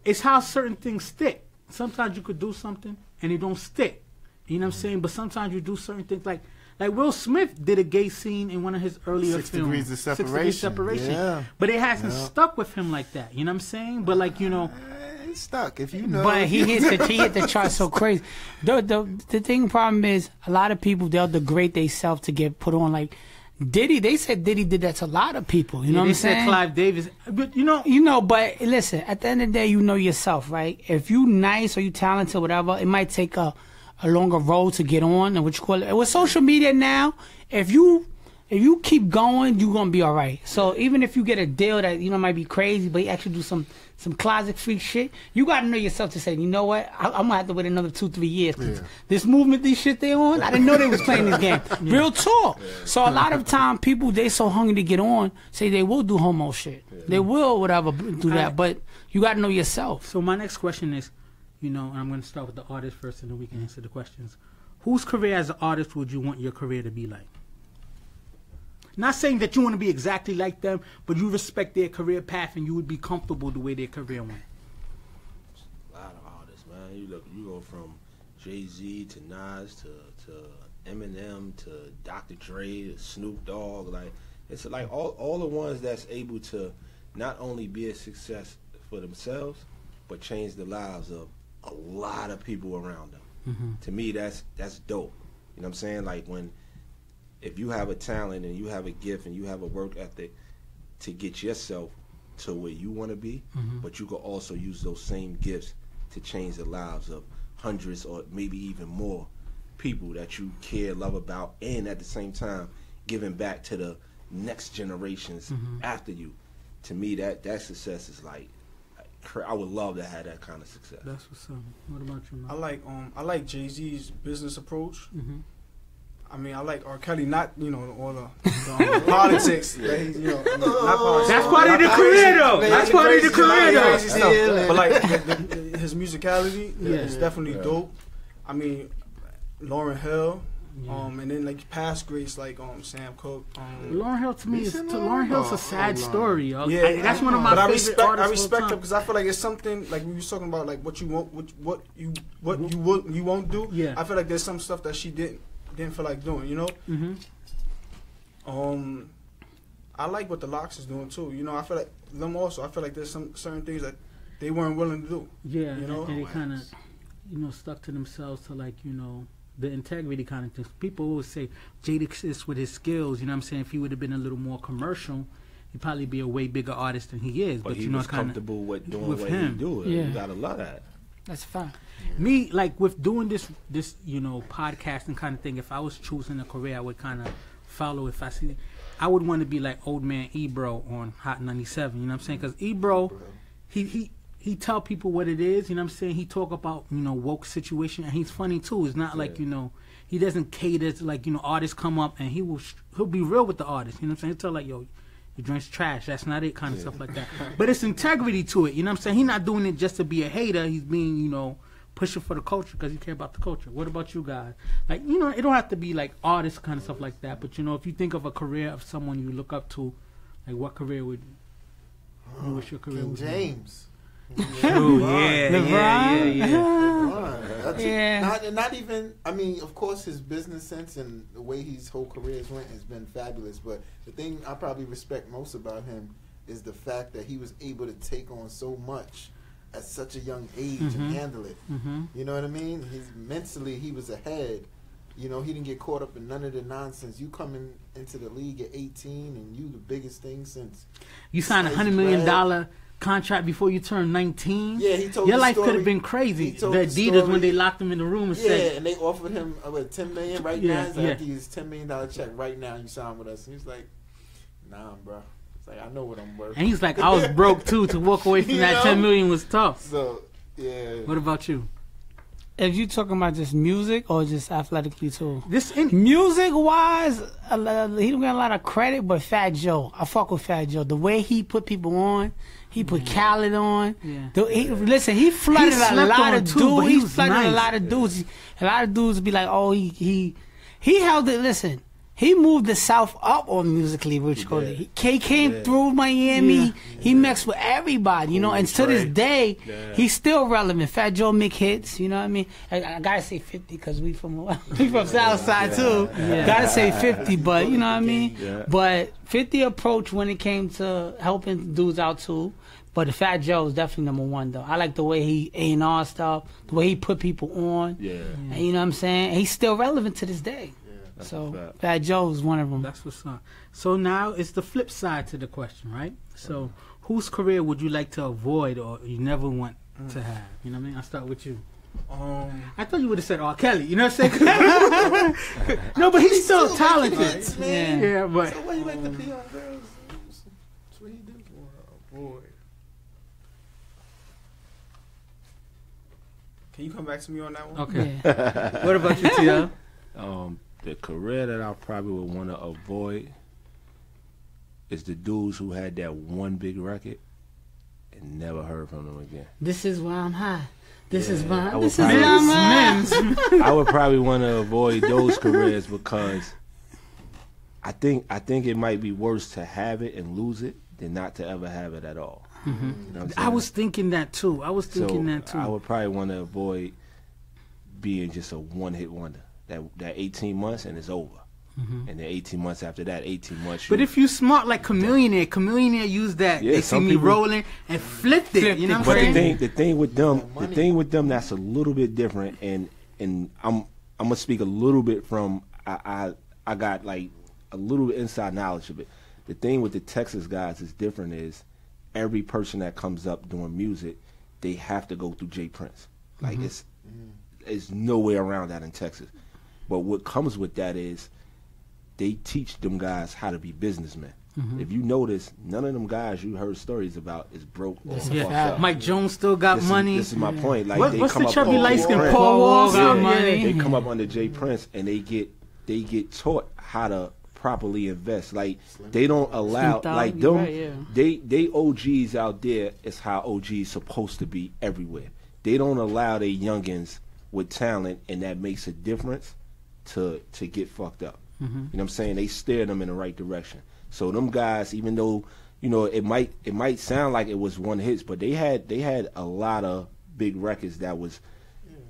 it's how certain things stick. Sometimes you could do something and it don't stick. You know what I'm saying? But sometimes you do certain things like Will Smith did a gay scene in one of his earlier 6 films. Degrees of Separation. 6 Degrees of Separation. Yeah. But it hasn't stuck with him like that. You know what I'm saying? But like, you know. It's stuck, if you know. But he hit the chart so crazy. The thing problem is a lot of people, they'll degrade themselves to get put on like Diddy. They said Diddy did that to a lot of people. You know what I'm saying? They said Clive Davis. But you know, but listen, at the end of the day, you know yourself, right? If you nice or you talented, whatever, it might take a longer road to get on, and what you call it. With social media now, if you keep going, you're gonna be all right. So even if you get a deal that might be crazy, but you actually do some closet freak shit, you gotta know yourself to say, you know what, I'm gonna have to wait another 2-3 years. This movement, these shit they on, I didn't know they was playing this game. Real talk. So a lot of time people, they so hungry to get on, say they will do homo shit. They will whatever do that, but you gotta know yourself. So my next question is, and I'm gonna start with the artist first, and then we can answer the questions. Whose career as an artist would you want your career to be like? Not saying that you want to be exactly like them, but you respect their career path and you would be comfortable the way their career went. A lot of artists, man. You go from Jay-Z to Nas to Eminem to Dr. Dre to Snoop Dogg. Like, it's like all the ones that's able to not only be a success for themselves, but change the lives of a lot of people around them. To me, that's dope. You know what I'm saying? Like, if you have a talent and you have a gift and you have a work ethic to get yourself to where you want to be, but you can also use those same gifts to change the lives of hundreds or maybe even more people that you care, love about, and at the same time giving back to the next generations after you. To me, that success is like, I would love to have that kind of success. That's what's up. What about you, man? I like Jay-Z's business approach. I mean, I like R. Kelly, not all the politics. That he's, not politics. That's part of the career, though. That's part of the career, though. But like his musicality is definitely dope. I mean, Lauryn Hill, and then like past greats like Sam Cooke. Lauryn Hill to me Lauryn Hill's a sad story. Yo. Yeah, that's one of my favorite artists. I respect him because I feel like it's something like we were talking about, like what you won't, what you won't do. Yeah, I feel like there's some stuff that she didn't feel like doing, I like what the Lox is doing too. I feel like them also. I feel like there's some certain things that they weren't willing to do. Yeah, and they kind of, stuck to themselves to like, the integrity kind of things. People always say Jadakiss with his skills. You know what I'm saying? If he would have been a little more commercial, he'd probably be a way bigger artist than he is. But he was comfortable with doing what he do. Yeah. You gotta love that. That's fine. Me, like with doing this podcasting kind of thing, if I was choosing a career, I would kind of follow. If I would want to be like old man Ebro on Hot 97. You know what I'm saying? Because Ebro, he tell people what it is. You know what I'm saying? He talk about woke situation, and he's funny too. It's not like he doesn't cater to like artists come up and he'll be real with the artist. You know what I'm saying? He'll tell like your drink's trash. That's not it, kind of stuff like that. But it's integrity to it. You know what I'm saying? He's not doing it just to be a hater. He's being pushing for the culture because he care about the culture. What about you guys? Like, it don't have to be like artists kind of stuff like that. But if you think of a career of someone you look up to, like what career would what's your career? King James. Not even. I mean, of course, his business sense and the way his whole career went has been fabulous. But the thing I probably respect most about him is the fact that he was able to take on so much at such a young age and handle it. You know what I mean? Mentally, he was ahead You know, he didn't get caught up in none of the nonsense. You coming into the league at 18 and you the biggest thing since. You signed a $100 million contract before you turned 19. Yeah, he told your the life story. could have been crazy. The The Adidas when they locked him in the room and said, yeah, and they offered him $10 million right now. He's like, I give you this $10 million check right now. You sign with us. And he's like, nah, bro. It's like, I know what I'm worth. and he's like, I was broke too. To walk away from that $10 million was tough. So yeah. What about you? If you talking about just music or just athletically too? Music wise, he don't get a lot of credit, but Fat Joe, I fuck with Fat Joe. The way he put people on, he put Khaled on. Yeah. Listen, he flooded a lot of dudes. He He flooded a lot of dudes. A lot of dudes be like, oh, he held it. Listen. He moved the South up on musically, Rich Cody. He came through Miami. Yeah. He mixed with everybody, you know. And to this day, he's still relevant. Fat Joe make hits, you know what I mean? I gotta say 50 because we from Southside too. Yeah. Gotta say 50, but you know what I mean. Yeah. But 50 approach when it came to helping dudes out too. But the Fat Joe is definitely #1 though. I like the way he A&R stuff, the way he put people on. Yeah. And you know what I'm saying? He's still relevant to this day. So Fat Joe is one of them. That's what's up. So now it's the flip side to the question, right? So whose career would you like to avoid or you never want to have? You know what I mean? I'll start with you. I thought you would have said R. Kelly. You know what I'm saying? No, but he's still talented. Yeah, but. So what you like to pee on girls? That's what he do. Avoid. Can you come back to me on that one? Okay. What about you, T.I.? The career that I probably would want to avoid is the dudes who had that one big record and never heard from them again. This is why I'm high. This is why I'm high. I would probably want to avoid those careers because I think it might be worse to have it and lose it than not to ever have it at all. Mm-hmm. You know I was thinking that too. I would probably want to avoid being just a one-hit wonder. That 18 months and it's over. Mm-hmm. And then 18 months after that, 18 months. But if you smart like Chameleon used that. They see me rolling and flipped it. You know what I'm saying? But the thing with them that's a little bit different. And I'm gonna speak a little bit from I got like a little bit inside knowledge of it. The thing with the Texas guys is different. Is every person that comes up doing music, they have to go through Jay Prince. Like it's no way around that in Texas. But what comes with that is they teach them guys how to be businessmen. Mm-hmm. If you notice, none of them guys you heard stories about is broke or fucked up. Mike Jones still got money. This is my point. Like what's the chubby light skin? Paul Wall got money. They come up under Jay Prince and they get taught how to properly invest. Like they don't allow like them. Right, they OGs out there is how OGs supposed to be everywhere. They don't allow their youngins with talent and that makes a difference to get fucked up. Mm-hmm. You know what I'm saying? They steer them in the right direction. So them guys, even though, you know, it might sound like it was one hits, but they had a lot of big records that was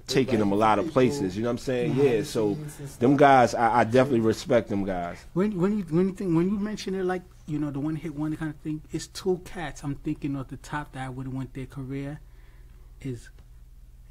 taking them a lot of places. You know what I'm saying? Yeah. So them guys, I definitely respect them guys. When you mention it like, you know, the one hit wonder kind of thing, it's two cats I'm thinking of the top that I would have went their career is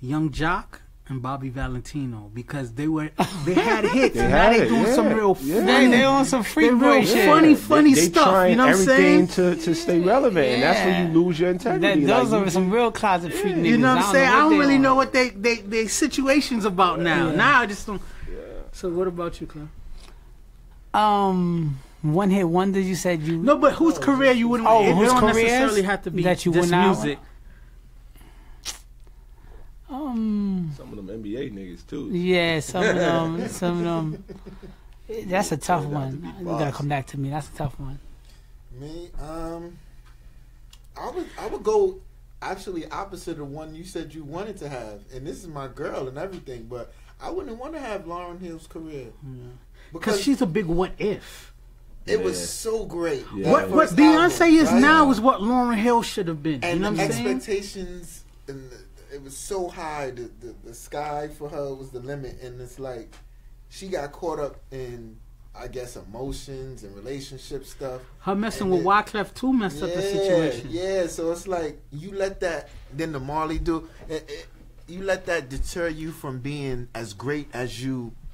Young Jock and Bobby Valentino, because they had hits. Now they doing some real funny. They on some free boy shit. Funny stuff. You know what I'm saying? To stay relevant, and that's when you lose your integrity. Those are some real closet freak niggas. You know what I'm saying? I don't really know what they situations about now. Yeah. Now I just don't. Yeah. So what about you, Claire? One hit wonder. You said you. No, but whose career you wouldn't? Oh, whose career necessarily have to be that you wouldn't music. Some of them NBA niggas too. Yeah, some of them. That's a tough one. You gotta come back to me. That's a tough one. Me, I would go actually opposite of the one you said you wanted to have, and this is my girl and everything, but I wouldn't want to have Lauryn Hill's career because she's a big what if. It was so great. Yeah. What Beyonce is now is what Lauryn Hill should have been. And you know the what I'm saying? expectations and it was so high. The sky for her was the limit, and it's like she got caught up in, I guess, emotions and relationship stuff. Her messing with Wyclef too messed up the situation. Yeah, so it's like you let that. Then the Marley do. you let that deter you from being as great as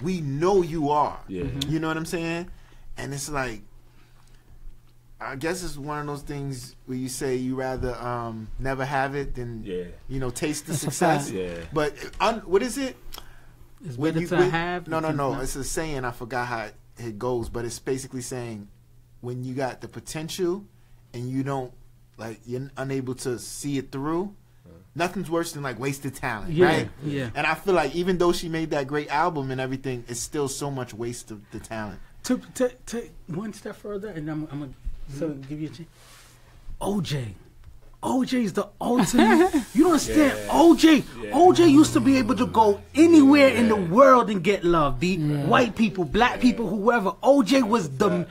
we know you are. Yeah. You know what I'm saying? And it's like, I guess it's one of those things where you say you rather never have it than taste the success. Yeah. But what is it? It's better to have. No. It's a saying. I forgot how it goes, but it's basically saying when you got the potential and you don't you're unable to see it through. Nothing's worse than wasted talent, right? Yeah. And I feel like even though she made that great album and everything, it's still so much waste of the talent. To one step further, and I'm gonna give you a chance. OJ's the ultimate. You don't understand. Yeah. OJ used to be able to go anywhere in the world and get love. White people, black people, whoever. OJ was the.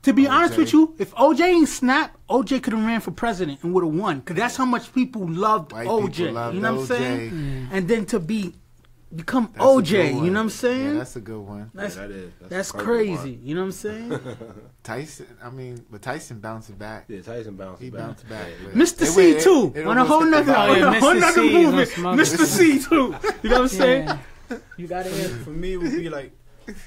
To be honest with you, if OJ ain't snapped, OJ could have ran for president and would have won. Because that's how much people loved OJ. You know what I'm saying? And then to become OJ, you know what I'm saying? Yeah, that's a good one. That's crazy. You know what I'm saying? Tyson bounced back. Yeah, Tyson bounced back. He bounced back. Mr. C too. On a whole nother movie. Mr. C too. You know what I'm saying? You got it. For me, it would be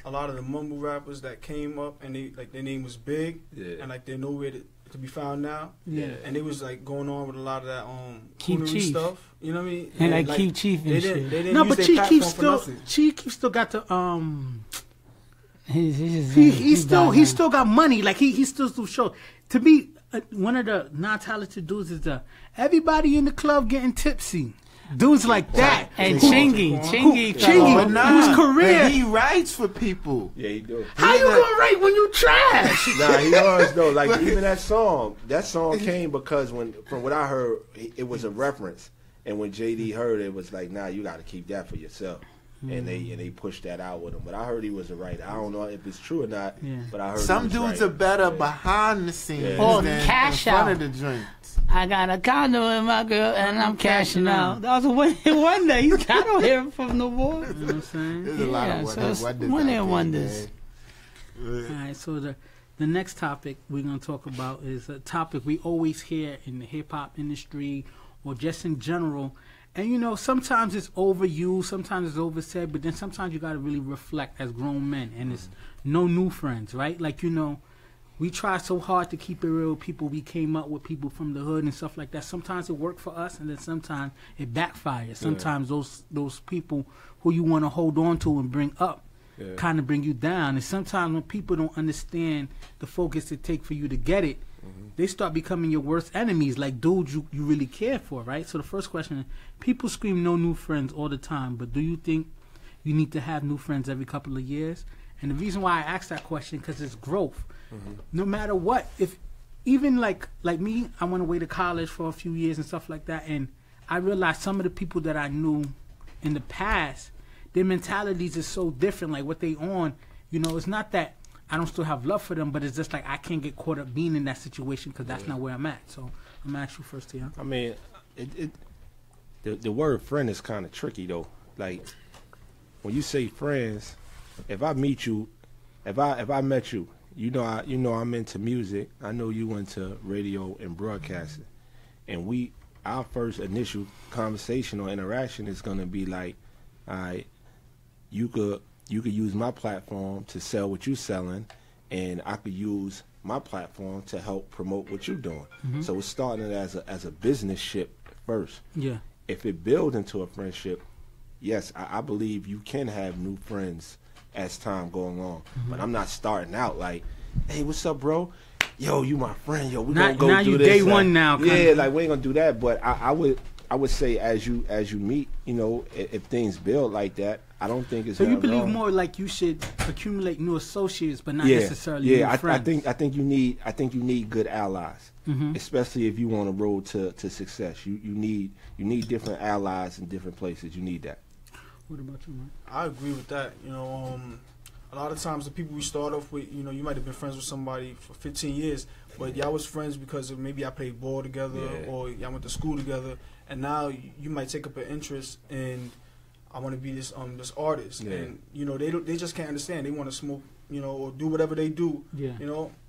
a lot of the mumble rappers that came up and they their name was big and they're nowhere to be found now. Yeah. And they was going on with a lot of that Keep coonery Chief stuff. You know what I mean? And Keep Chief and shit. They didn't No, use but their platform Chief still got the he still got money. He still do shows. To be one of the non-talented dudes is everybody in the club getting tipsy. Dudes like that. And Chingy, whose career. He writes for people. Yeah, he do. How you gonna write when you trash? Nah, he does though. Even that song came because from what I heard, it was a reference. And when JD heard it, was like, nah, you got to keep that for yourself. And they pushed that out with him. But I heard he was a writer. I don't know if it's true or not. Yeah. But I heard some dudes are better behind the scenes than cash in front out of the joints. I got a condo with my girl and I'm cashing out. That was a one day. I don't hear him from no more. You know what I'm saying? There's a lot of wonders. All right, so the next topic we're going to talk about is a topic we always hear in the hip-hop industry or just in general. And, sometimes it's overused, sometimes it's oversaid, but then sometimes you got to really reflect as grown men. And it's no new friends, right? We try so hard to keep it real. People, we came up with people from the hood and stuff like that. Sometimes it worked for us, and then sometimes it backfires. Sometimes those people who you want to hold on to and bring up kind of bring you down. And sometimes when people don't understand the focus it takes for you to get it, they start becoming your worst enemies, like dudes you really care for, right? So the first question is, people scream no new friends all the time, but do you think you need to have new friends every couple of years? And the reason why I ask that question, because it's growth. No matter what, if even like me, I went away to college for a few years and stuff like that, and I realized some of the people that I knew in the past, their mentalities is so different, like what they on. It's not that I don't still have love for them, but it's just I can't get caught up being in that situation because that's not where I'm at. So I'm gonna ask you first, Tia. I mean, the word friend is kind of tricky though. Like when you say friends, if I meet you, if I met you. I'm into music. I know you into radio and broadcasting, and our first initial conversation or interaction is gonna be like, all right, you could use my platform to sell what you're selling, and I could use my platform to help promote what you're doing. So it's starting as a business ship first. Yeah. If it builds into a friendship, yes, I believe you can have new friends as time going on. But I'm not starting out like, hey, what's up, bro? Yo, you my friend. Yo, we gonna go now do you this. Day one now. Yeah, we ain't gonna do that. But I would say as you meet, if things build like that, I don't think it's. So you believe wrong. more like you should accumulate new associates, but not necessarily new friends. I think you need good allies, especially if you want to roll to success. You need different allies in different places. You need that. What about you, Mike? I agree with that. A lot of times the people we start off with, you might have been friends with somebody for 15 years, but y'all was friends because of maybe I played ball together or y'all went to school together, and now you might take up an interest in, I want to be this artist, and they just can't understand. They want to smoke, or do whatever they do,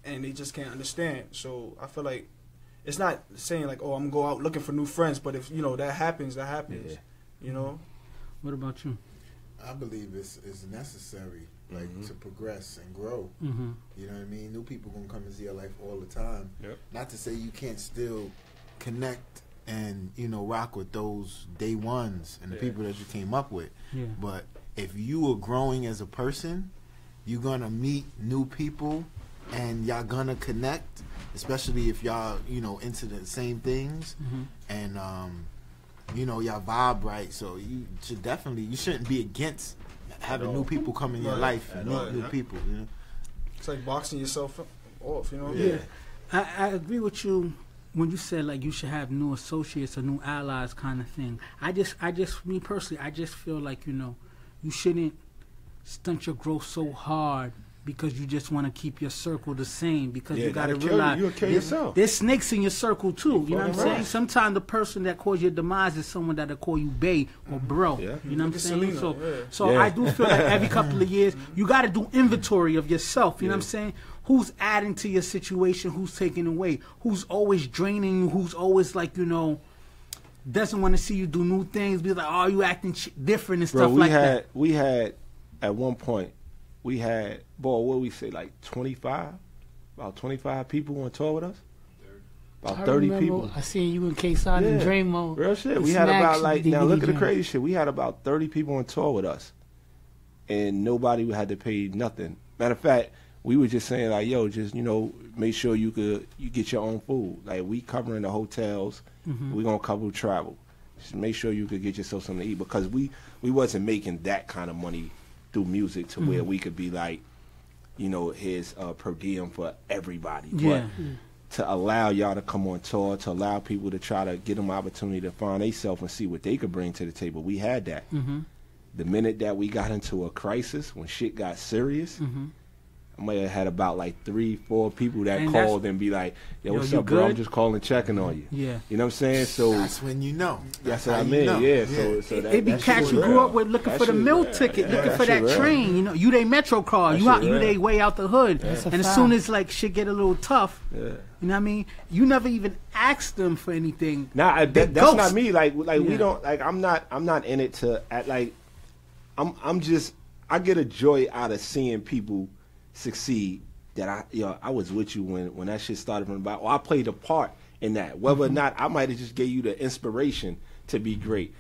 and they just can't understand. So I feel like it's not saying like, oh, I'm gonna go out looking for new friends, but if that happens, that happens. You know. What about you? I believe it's necessary, like to progress and grow. Mm-hmm. You know what I mean? New people gonna come into your life all the time. Yep. Not to say you can't still connect and rock with those day ones and the people that you came up with. Yeah. But if you are growing as a person, you're gonna meet new people and y'all gonna connect, especially if y'all into the same things and y'all vibe right. So you shouldn't be against having new people come in your life and meet new people. It's like boxing yourself off. Yeah. I agree with you when you said like you should have new associates or new allies kind of thing. I just me personally, I just feel like you shouldn't stunt your growth so hard because you just want to keep your circle the same, because you got to realize there's snakes in your circle too. You know what I'm saying? Sometimes the person that caused your demise is someone that'll call you bae or bro. Yeah. You know what I'm saying? So I do feel like every couple of years you got to do inventory of yourself. You know what I'm saying? Who's adding to your situation? Who's taking away? Who's always draining you? Who's always like doesn't want to see you do new things? Be like, oh, you acting different and stuff like that. We had at one point. We had, what we say, like 25? About 25 people on tour with us? About 30 people. I seen you in K-Side and Dream Mode. Real shit. We had about now look at the crazy shit. We had about 30 people on tour with us. And nobody had to pay nothing. Matter of fact, we were just saying like, yo, just, make sure you get your own food. Like, we covering the hotels. We gonna cover travel. Just make sure you could get yourself something to eat, because we wasn't making that kind of money through music to where we could be like, here's per diem for everybody. Yeah. But to allow y'all to come on tour, to allow people to try to get them opportunity to find themselves and see what they could bring to the table, we had that. The minute that we got into a crisis, when shit got serious, I might have had about like 3-4 people that called and be like, yo, what's up, bro? I'm just calling, checking on you. Yeah. You know what I'm saying? So that's when That's what I mean. Yeah. So it be cats you grew up with looking for the meal ticket, looking for that train. You they Metro card. You they way out the hood. And as soon as like shit get a little tough, you know what I mean? You never even asked them for anything. Nah, that's not me. Like we don't like. I'm not in it to act like. I'm just. I get a joy out of seeing people succeed. That I was with you when that shit started from the bottom. I played a part in that. Whether or not I might have just gave you the inspiration to be great.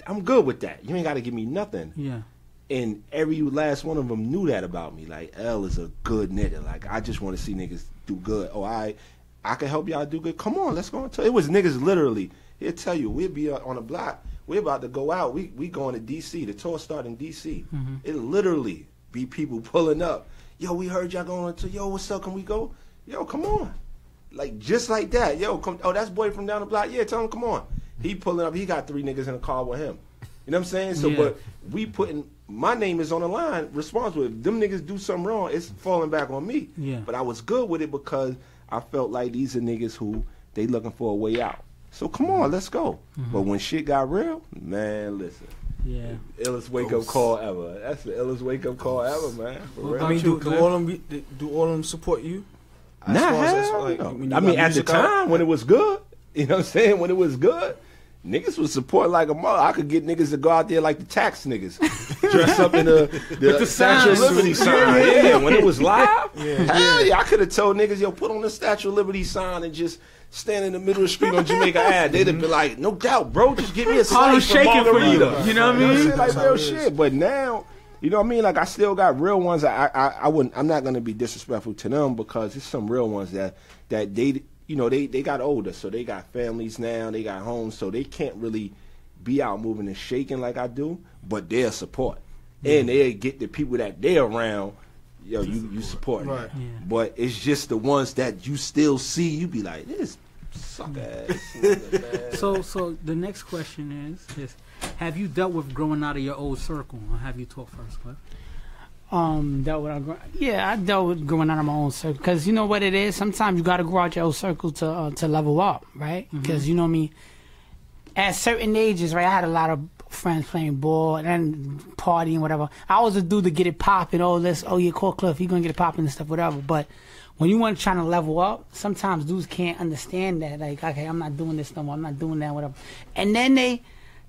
I'm good with that. You ain't got to give me nothing. Yeah. And every last one of them knew that about me. Like, L is a good nigga. Like, I just want to see niggas do good. Oh, I can help y'all do good. Come on, let's go. It was niggas literally. He'll tell you, we'll be on the block. We're about to go out. We going to D.C. The tour start in D.C. It literally be people pulling up. Yo, we heard y'all going to, yo, what's up? Can we go? Yo, come on. Like, just like that. Yo, come. Oh, that's boy from down the block. Yeah, tell him, come on. He pulling up. He got 3 niggas in a car with him. You know what I'm saying? So, but we putting, my name is on the line, responsible. If them niggas do something wrong, it's falling back on me. Yeah. But I was good with it because I felt like these are niggas who, they looking for a way out. So, come on, let's go. But when shit got real, man, listen. Yeah. Illest wake-up call ever. That's the illest wake-up call ever, man. I mean, do all of them support you? Nah, hell no. I mean, at the time, when it was good, you know what I'm saying? When it was good, niggas would support like a mother. I could get niggas to go out there like the tax niggas. Dress up in the Statue of Liberty sign. Yeah, when it was live. Hell yeah, I could have told niggas, yo, put on the Statue of Liberty sign and just stand in the middle of the street on Jamaica Ave. They'd have been like, no doubt, bro, just give me a slice of margarita. You know what I mean? Like real shit. But now, you know what I mean? Like, I still got real ones. I wouldn't. I'm not gonna be disrespectful to them, because there's some real ones that they, you know, they got older, so they got families now, they got homes, so they can't really be out moving and shaking like I do. But they'll support, and they'll get the people that they're around. Yo, you support, right? Yeah. But it's just the ones that you still see. You be like, this suck ass. So the next question is, have you dealt with growing out of your old circle, or have you talked first, Cliff? I dealt with growing out of my own circle, because you know what it is. Sometimes you got to grow out your own circle to level up, right? Because you know what I mean. At certain ages, right? I had a lot of friends playing ball and partying, whatever. I was a dude to get it popping. Oh yeah, call Cliff, he gonna get it popping and stuff, whatever. But when you want to try to level up, sometimes dudes can't understand that. Like, okay, I'm not doing this no more. I'm not doing that, whatever. And then they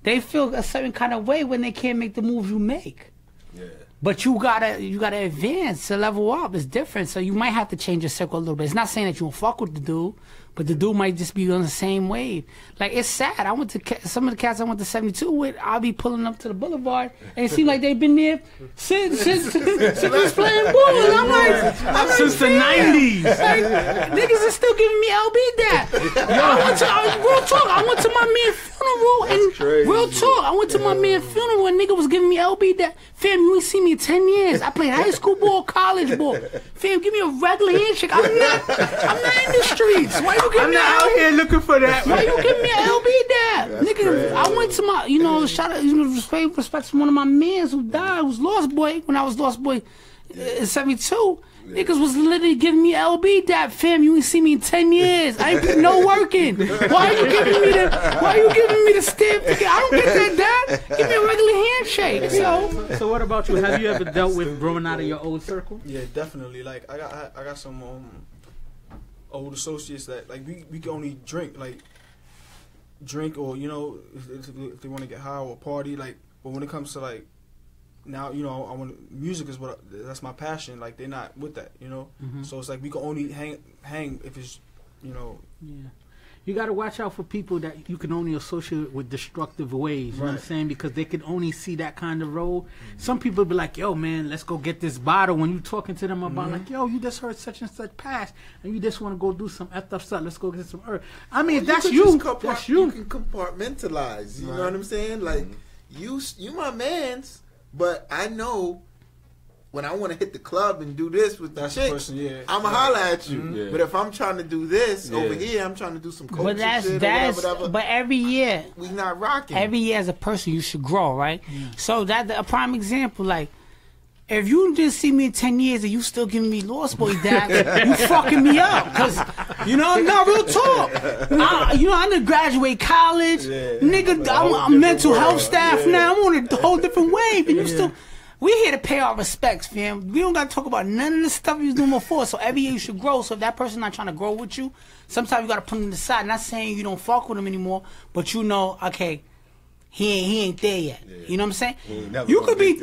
they feel a certain kind of way when they can't make the move you make. Yeah. But you gotta advance to level up. It's different, so you might have to change your circle a little bit. It's not saying that you don't fuck with the dude, but the dude might just be on the same wave. Like, it's sad. I went to some of the cats I went to 72 with. I'll be pulling up to the boulevard, and it seems like they've been there since we was playing ball. And I'm like, since the 90s. Like, niggas are still giving me LB that. Real talk. I went to my man's funeral, and real talk, I went to my man's funeral, and nigga was giving me LB that. Fam, you ain't seen me in 10 years. I played high school ball, college ball. Fam, give me a regular handshake. I'm not in the streets. Why you giving me out here looking for that? Why you giving me an LB dad? Nigga, crazy. I went to my, shout out, respect to one of my mans who died, who was Lost Boy, when I was Lost Boy in 72. Niggas was literally giving me LB dad. Fam, you ain't seen me in 10 years. I ain't put no work in. Why you giving me the stamp? I don't get that, dad. Give me a regular handshake. So what about you? Have you ever dealt with growing out of your old circle? Yeah, definitely. Like, I got some old associates that, like, we can only drink or, if they want to get high or party, like, but when it comes to, like, now, I want music is that's my passion. Like, they're not with that, Mm-hmm. So it's like we can only hang if it's, Yeah, you got to watch out for people that you can only associate with destructive ways. You know what I'm saying? Because they can only see that kind of role. Mm-hmm. Some people be like, "Yo, man, let's go get this bottle." When you talking to them about like, "Yo, you just heard such and such pass, and you just want to go do some effed up stuff. Let's go get some herb." I mean, that's you. That's you. You can compartmentalize. You know what I'm saying? Like, you my man's. But I know when I want to hit the club and do this with the chicks, I'ma holler at you. Mm-hmm. But if I'm trying to do this over here, I'm trying to do some coaching shit or whatever. But every year, we not rocking. Every year as a person, you should grow, right? Yeah. So that's a prime example. Like, if you didn't see me in 10 years and you still giving me Lost Boy dad, you fucking me up. Cause, no, real talk. I didn't graduate college. Nigga, I'm mental health staff now. I'm on a whole different wave. And you still, we here to pay our respects, fam. We don't got to talk about none of the stuff you was doing before. So every year you should grow. So if that person not trying to grow with you, sometimes you got to put him to the side. Not saying you don't fuck with him anymore, but okay, he ain't there yet. Yeah. You know what I'm saying? You could be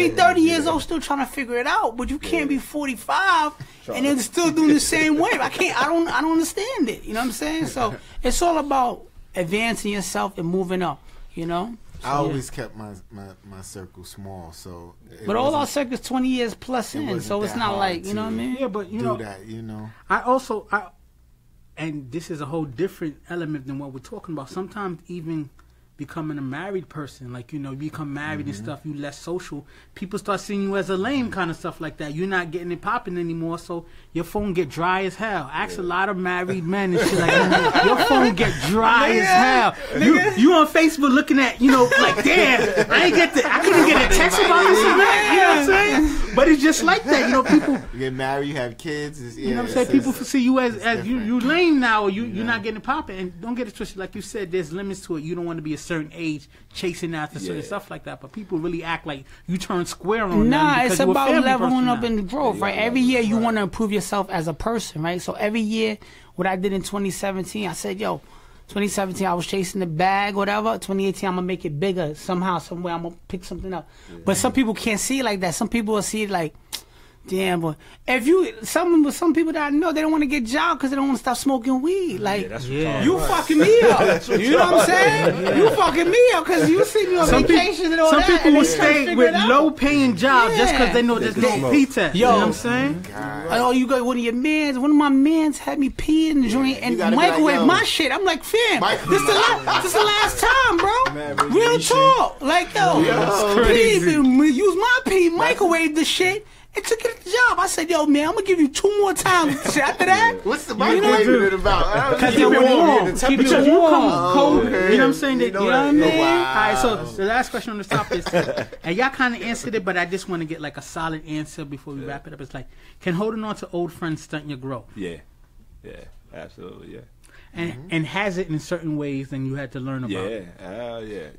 30 years old still trying to figure it out, but you can't be 45 and then still doing the same way. I don't understand it. You know what I'm saying? So it's all about advancing yourself and moving up, I always kept my circle small, so but all our circles 20 years plus in, so it's not like, you know what I mean? Yeah, but and this is a whole different element than what we're talking about. Sometimes even becoming a married person, like, you become married and stuff, you less social, people start seeing you as a lame kind of stuff like that. You're not getting it popping anymore, so your phone get dry as hell. Ask a lot of married men and shit like that. Your phone get dry as hell. You on Facebook looking at, like, damn, I couldn't get a text about this man. You know what I'm saying? But it's just like that, people. You get married, you have kids. You know what I'm saying? People see you as you lame now, or you're not getting it popping. And don't get it twisted, like you said, there's limits to it. You don't want to be a certain age chasing after certain stuff like that, but people really act like you turn square on them. It's about leveling up in growth, right? Every year you want to improve yourself as a person, right? So every year, what I did in 2017, I said, 2017 I was chasing the bag, whatever. 2018 I'm gonna make it bigger somehow, somewhere. I'm gonna pick something up. But some people can't see it like that. Some people will see it like, damn, boy. Some people that I know, they don't want to get job because they don't want to stop smoking weed. Like, you fucking me up. You know what I'm saying? You fucking me up because you see me on vacation and all that. Some people will stay with low-paying jobs just because they know there's no pizza. You know what I'm saying? You got one of my mans had me pee in the joint and microwave my shit. I'm like, fam, this the last time, bro. Real talk. Like, use my pee, microwave the shit. And took it at the job. I said, man, I'm going to give you 2 more times. After that, what's the microwave about? Because it warm. Keep it warm. Cold. You know what I'm saying? You know what I mean? Wow. All right, so the last question on the top is, and y'all kind of answered it, but I just want to get like a solid answer before we wrap it up. It's like, can holding on to old friends stunt your growth? Yeah, absolutely, And has it in certain ways and you had to learn about it?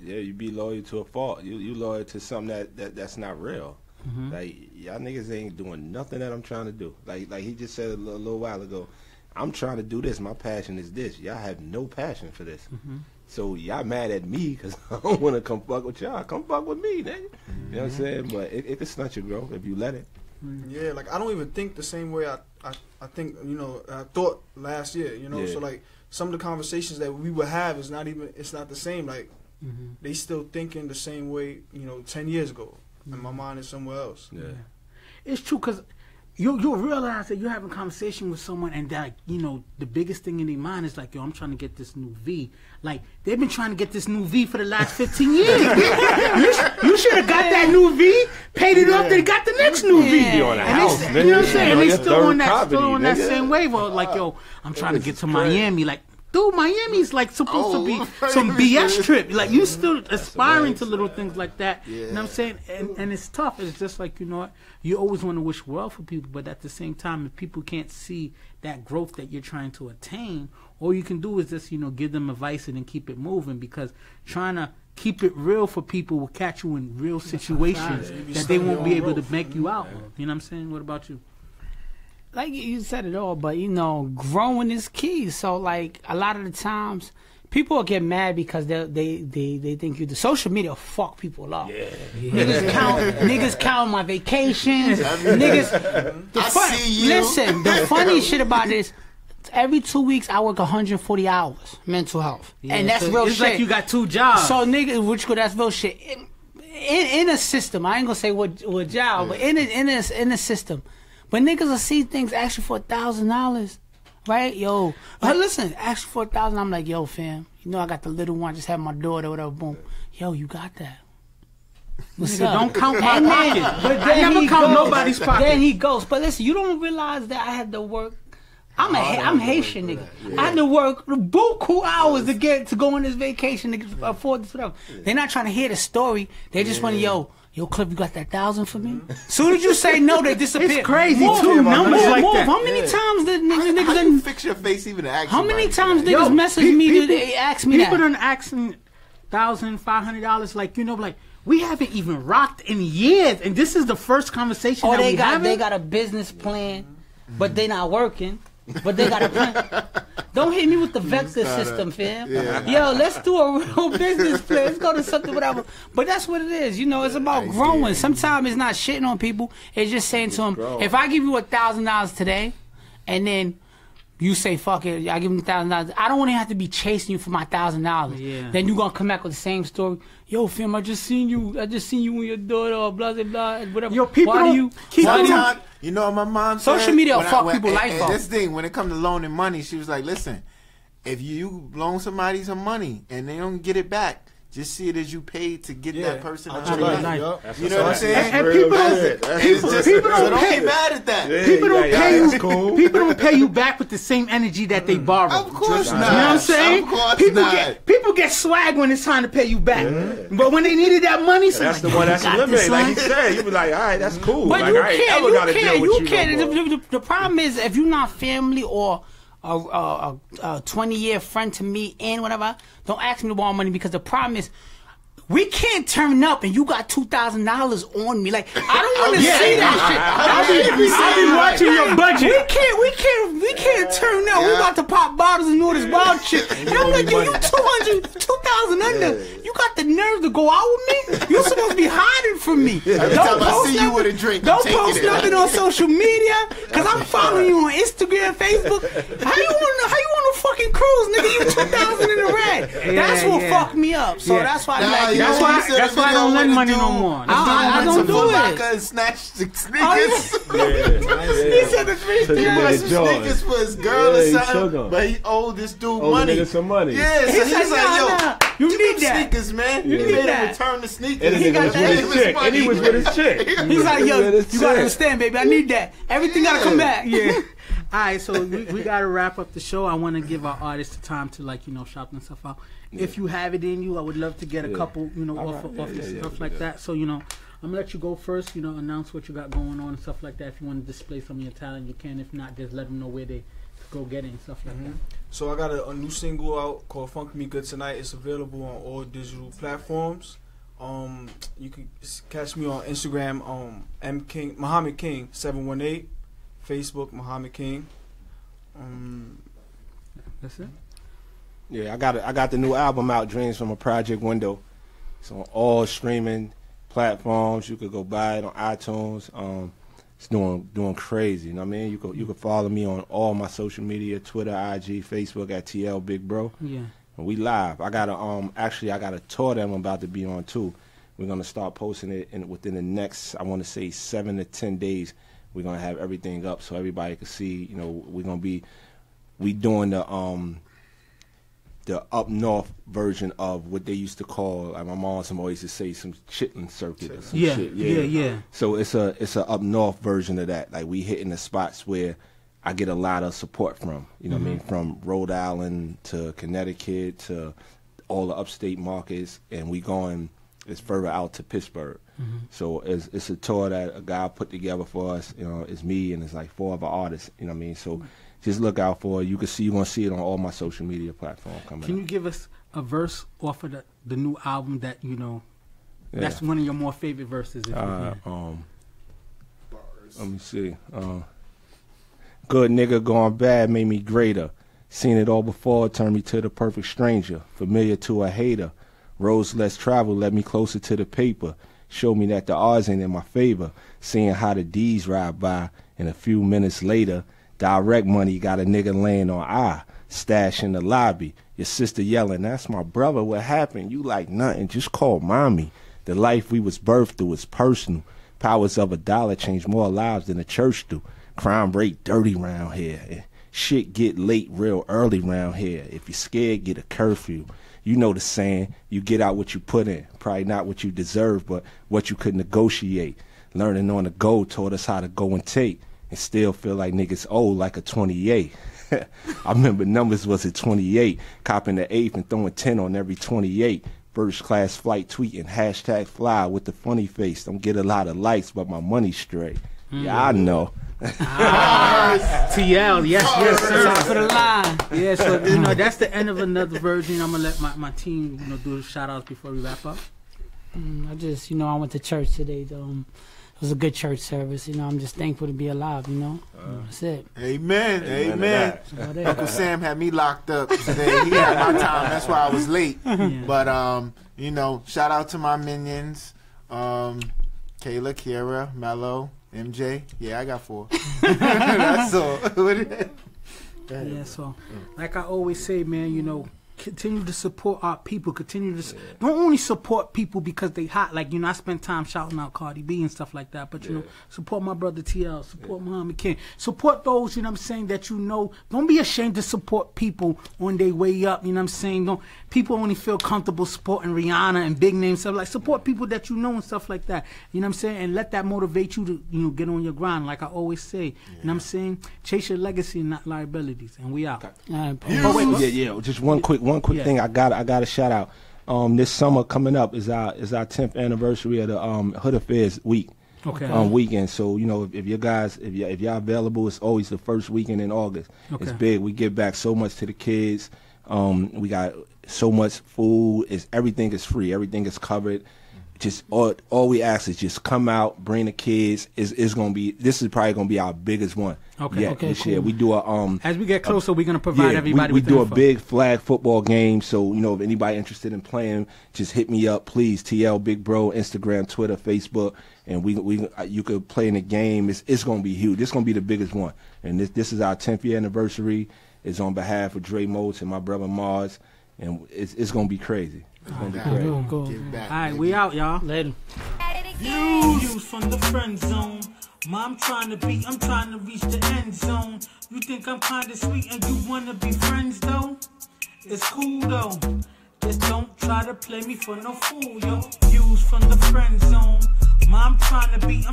You be loyal to a fault. You loyal to something that's not real. Mm-hmm. Like, y'all niggas ain't doing nothing that I'm trying to do. Like he just said a little while ago, I'm trying to do this. My passion is this. Y'all have no passion for this. Mm-hmm. So y'all mad at me because I don't want to come fuck with y'all. Come fuck with me, nigga. You know what I'm saying? But it can stunt your growth if you let it. Yeah, like I don't even think the same way I think, you know, I thought last year, you know. So like some of the conversations that we would have it's not the same. Like they still thinking the same way, you know, 10 years ago. And my mind is somewhere else. Yeah. It's true, because you'll realize that you're having a conversation with someone and that, you know, the biggest thing in their mind is like, yo, I'm trying to get this new V. Like, they've been trying to get this new V for the last 15 years. you should have got that new V, paid it off, then got the next new V. You know what I'm saying? And they still on that same wave of like, yo, I'm trying to get to Miami. Like, dude, Miami's like supposed to be some BS trip. Like, you still aspiring to little things like that. You know what I'm saying? And it's tough. It's just like, you know what? You always want to wish well for people, but at the same time, if people can't see that growth that you're trying to attain, all you can do is just, you know, give them advice and then keep it moving, because trying to keep it real for people will catch you in real situations that they won't be able to make you out. You know what I'm saying? What about you? Like you said it all, but you know, growing is key. So like a lot of the times, people will get mad because they think you. The social media will fuck people up. Niggas count my vacations. Listen, the funny shit about this. Every 2 weeks, I work 140 hours mental health, and that's real it's shit. Like you got 2 jobs. So niggas, that's real shit. In a system, I ain't gonna say what job, but in a system. But niggas will see things actually for $1,000, right? Yo, listen, ask for $1,000. I'm like, yo, fam, you know I got the little one, just had my daughter, whatever. Boom, yo, you got that? What's up? Don't count my pocket. But I never count nobody's pocket. Then he goes. But listen, you don't realize that I had to work. I'm Haitian, nigga. I had to work buku hours to go on this vacation to afford this whatever. They're not trying to hear the story. They just want to, yo, Cliff, you got that 1,000 for me? Soon as you say no, they disappear. It's crazy too. Numbers like that. How many times did niggas How you fix your face even to ask? How many times niggas message me? They ask me that. People done asking $1,500. Like, you know, like, we haven't even rocked in years, and this is the first conversation that we having. They got a business plan, but they not working. But they got a plan. Don't hit me with the vector system, fam. Yo, let's do a real business plan. Let's go to something, whatever. But that's what it is. You know, it's about growing. Sometimes it's not shitting on people. It's just saying to them, if I give you $1,000 today, and then you say, fuck it, I give him $1,000. I don't want to have to be chasing you for my $1,000. Yeah. Then you gonna come back with the same story. Yo, fam, I just seen you and your daughter, blah blah blah, whatever. Yo, people you know what my mom said? Social media will fuck people life up. This thing, when it comes to loaning money, she was like, listen, if you loan somebody some money and they don't get it back, just see it as you paid to get that person out your life. You know what I'm saying? And people don't get mad at that. People don't pay you. People don't pay you back with the same energy that they borrow. Of course not. You know what I'm saying? Of course people get swag when it's time to pay you back. But when they needed that money, that's the one that's eliminated. Like he said, you be like, all right, that's cool. But like, you can't. The problem is if you're not family or a 20-year friend to me and whatever, don't ask me to borrow money, because the problem is we can't turn up and you got $2,000 on me. Like, I don't want to see that shit. I'll be watching your budget. We can't turn up. We about to pop bottles and all this wild shit. And I'm like, yo, you 2,000 under. You got the nerve to go out with me? You're supposed to be hiding from me. Every time I see you with a drink, don't post nothing on social media, because I'm following you on Instagram, Facebook. How you on a fucking cruise, nigga? You 2,000 in the red. That's what fucked me up. So that's why I like. That's why I don't lend money no more. I don't do it. And snatch the sneakers. He said the three He bought some George. sneakers for his girl or something, but he owed this dude money. Some money. Yeah, so he's like, yo, you give need him that. sneakers, man. You He need made him that. return the sneakers. And he was with his chick. And he was with his chick. He's like, yo, you gotta understand, baby. I need that. Everything gotta come back. Yeah. All right, so we got to wrap up the show. I want to give our artists the time to, like, you know, shout and stuff out. If you have it in you, I would love to get a couple, you know, off stuff like that. So, you know, I'm going to let you go first, you know, announce what you got going on and stuff like that. If you want to display some of your talent, you can. If not, just let them know where they go get it and stuff like that. So I got a new single out called Funk Me Good Tonight. It's available on all digital platforms. You can catch me on Instagram, Muhammad King 718. Facebook, Muhammad King. That's it. Yeah, I got the new album out, Dreams from a Project Window. It's on all streaming platforms. You could go buy it on iTunes. It's doing crazy. You know what I mean? You could follow me on all my social media, Twitter, IG, Facebook at TL Big Bro. Yeah. And we live. I got a tour that I'm about to be on too. We're gonna start posting it within the next, I want to say 7 to 10 days. We're gonna have everything up so everybody can see. You know, we doing the up north version of what they used to call, like my mom always used to say, some chitlin circuit or some shit. Yeah. So it's a up north version of that. Like we hitting the spots where I get a lot of support from. You know what I mean? From Rhode Island to Connecticut to all the upstate markets, and we going as further out to Pittsburgh. So it's a tour that a guy put together for us. You know, it's me and it's like 4 other artists. You know what I mean? So just look out for it. You're gonna see it on all my social media platforms coming up. Can you give us a verse off of the new album that that's one of your more favorite verses? If you can. Let me see. Good nigga going bad made me greater. Seen it all before, turned me to the perfect stranger. Familiar to a hater. Roads less traveled led me closer to the paper. Showed me that the odds ain't in my favor. Seeing how the D's ride by, and a few minutes later, direct money got a nigga laying on I. Stash in the lobby. Your sister yelling, that's my brother, what happened? You like nothing, just call mommy. The life we was birthed through is personal. Powers of a dollar change more lives than the church do. Crime rate dirty round here. And shit get late real early round here. If you're scared, get a curfew. You know the saying, you get out what you put in. Probably not what you deserve, but what you could negotiate. Learning on the go taught us how to go and take. And still feel like niggas old like a 28. I remember numbers was at 28. Copping the 8th and throwing 10 on every 28. First class flight tweeting, hashtag fly with the funny face. Don't get a lot of likes, but my money's straight. Yeah, I know. TL, yes, sir. Top for the line. Yeah, so that's the end of another version. I'm gonna let my team do the shout outs before we wrap up. I just I went to church today. It was a good church service. I'm just thankful to be alive. That's it. Amen. Uncle Sam had me locked up today. He had my time. That's why I was late. But shout out to my minions, Kayla, Kiera, Mello, MJ. Yeah, I got 4. That's all. Yeah, so like I always say, man, continue to support our people. Continue to don't only support people because they hot. Like I spent time shouting out Cardi B and stuff like that. But support my brother TL. Support Muhammad King. Support those. What I'm saying, that Don't be ashamed to support people on their way up. What I'm saying. Don't people only feel comfortable supporting Rihanna and big name stuff. Like support people that and stuff like that. What I'm saying, and let that motivate you to get on your grind. Like I always say. What I'm saying, chase your legacy and not liabilities. And we out. Just one quick thing I got to shout out. This summer coming up is our 10th anniversary of the Hood Affairs week. Weekend. So if y'all available, it's always the first weekend in August. It's big. We give back so much to the kids. We got so much food. Everything is free. Everything is covered. Just all we ask is just come out, bring the kids. This is probably gonna be our biggest one. This year. We do as we get closer, we're gonna provide everybody. We do a big flag football game. So if anybody interested in playing, just hit me up, please. TL Big Bro, Instagram, Twitter, Facebook, and you could play in the game. It's gonna be huge. This is gonna be the biggest one. And this is our 10th year anniversary. It's on behalf of Dre Motes and my brother Mars, and it's gonna be crazy. All right, we out, y'all. Later. Views from the friend zone. I'm trying to reach the end zone. You think I'm kinda sweet and you wanna be friends though? It's cool though. Just don't try to play me for no fool, yo. Views from the friend zone. I'm trying to reach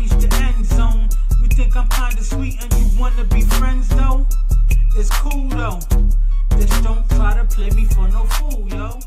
the end zone. You think I'm kinda sweet and you wanna be friends though? It's cool though. Just don't try to play me for no fool, yo.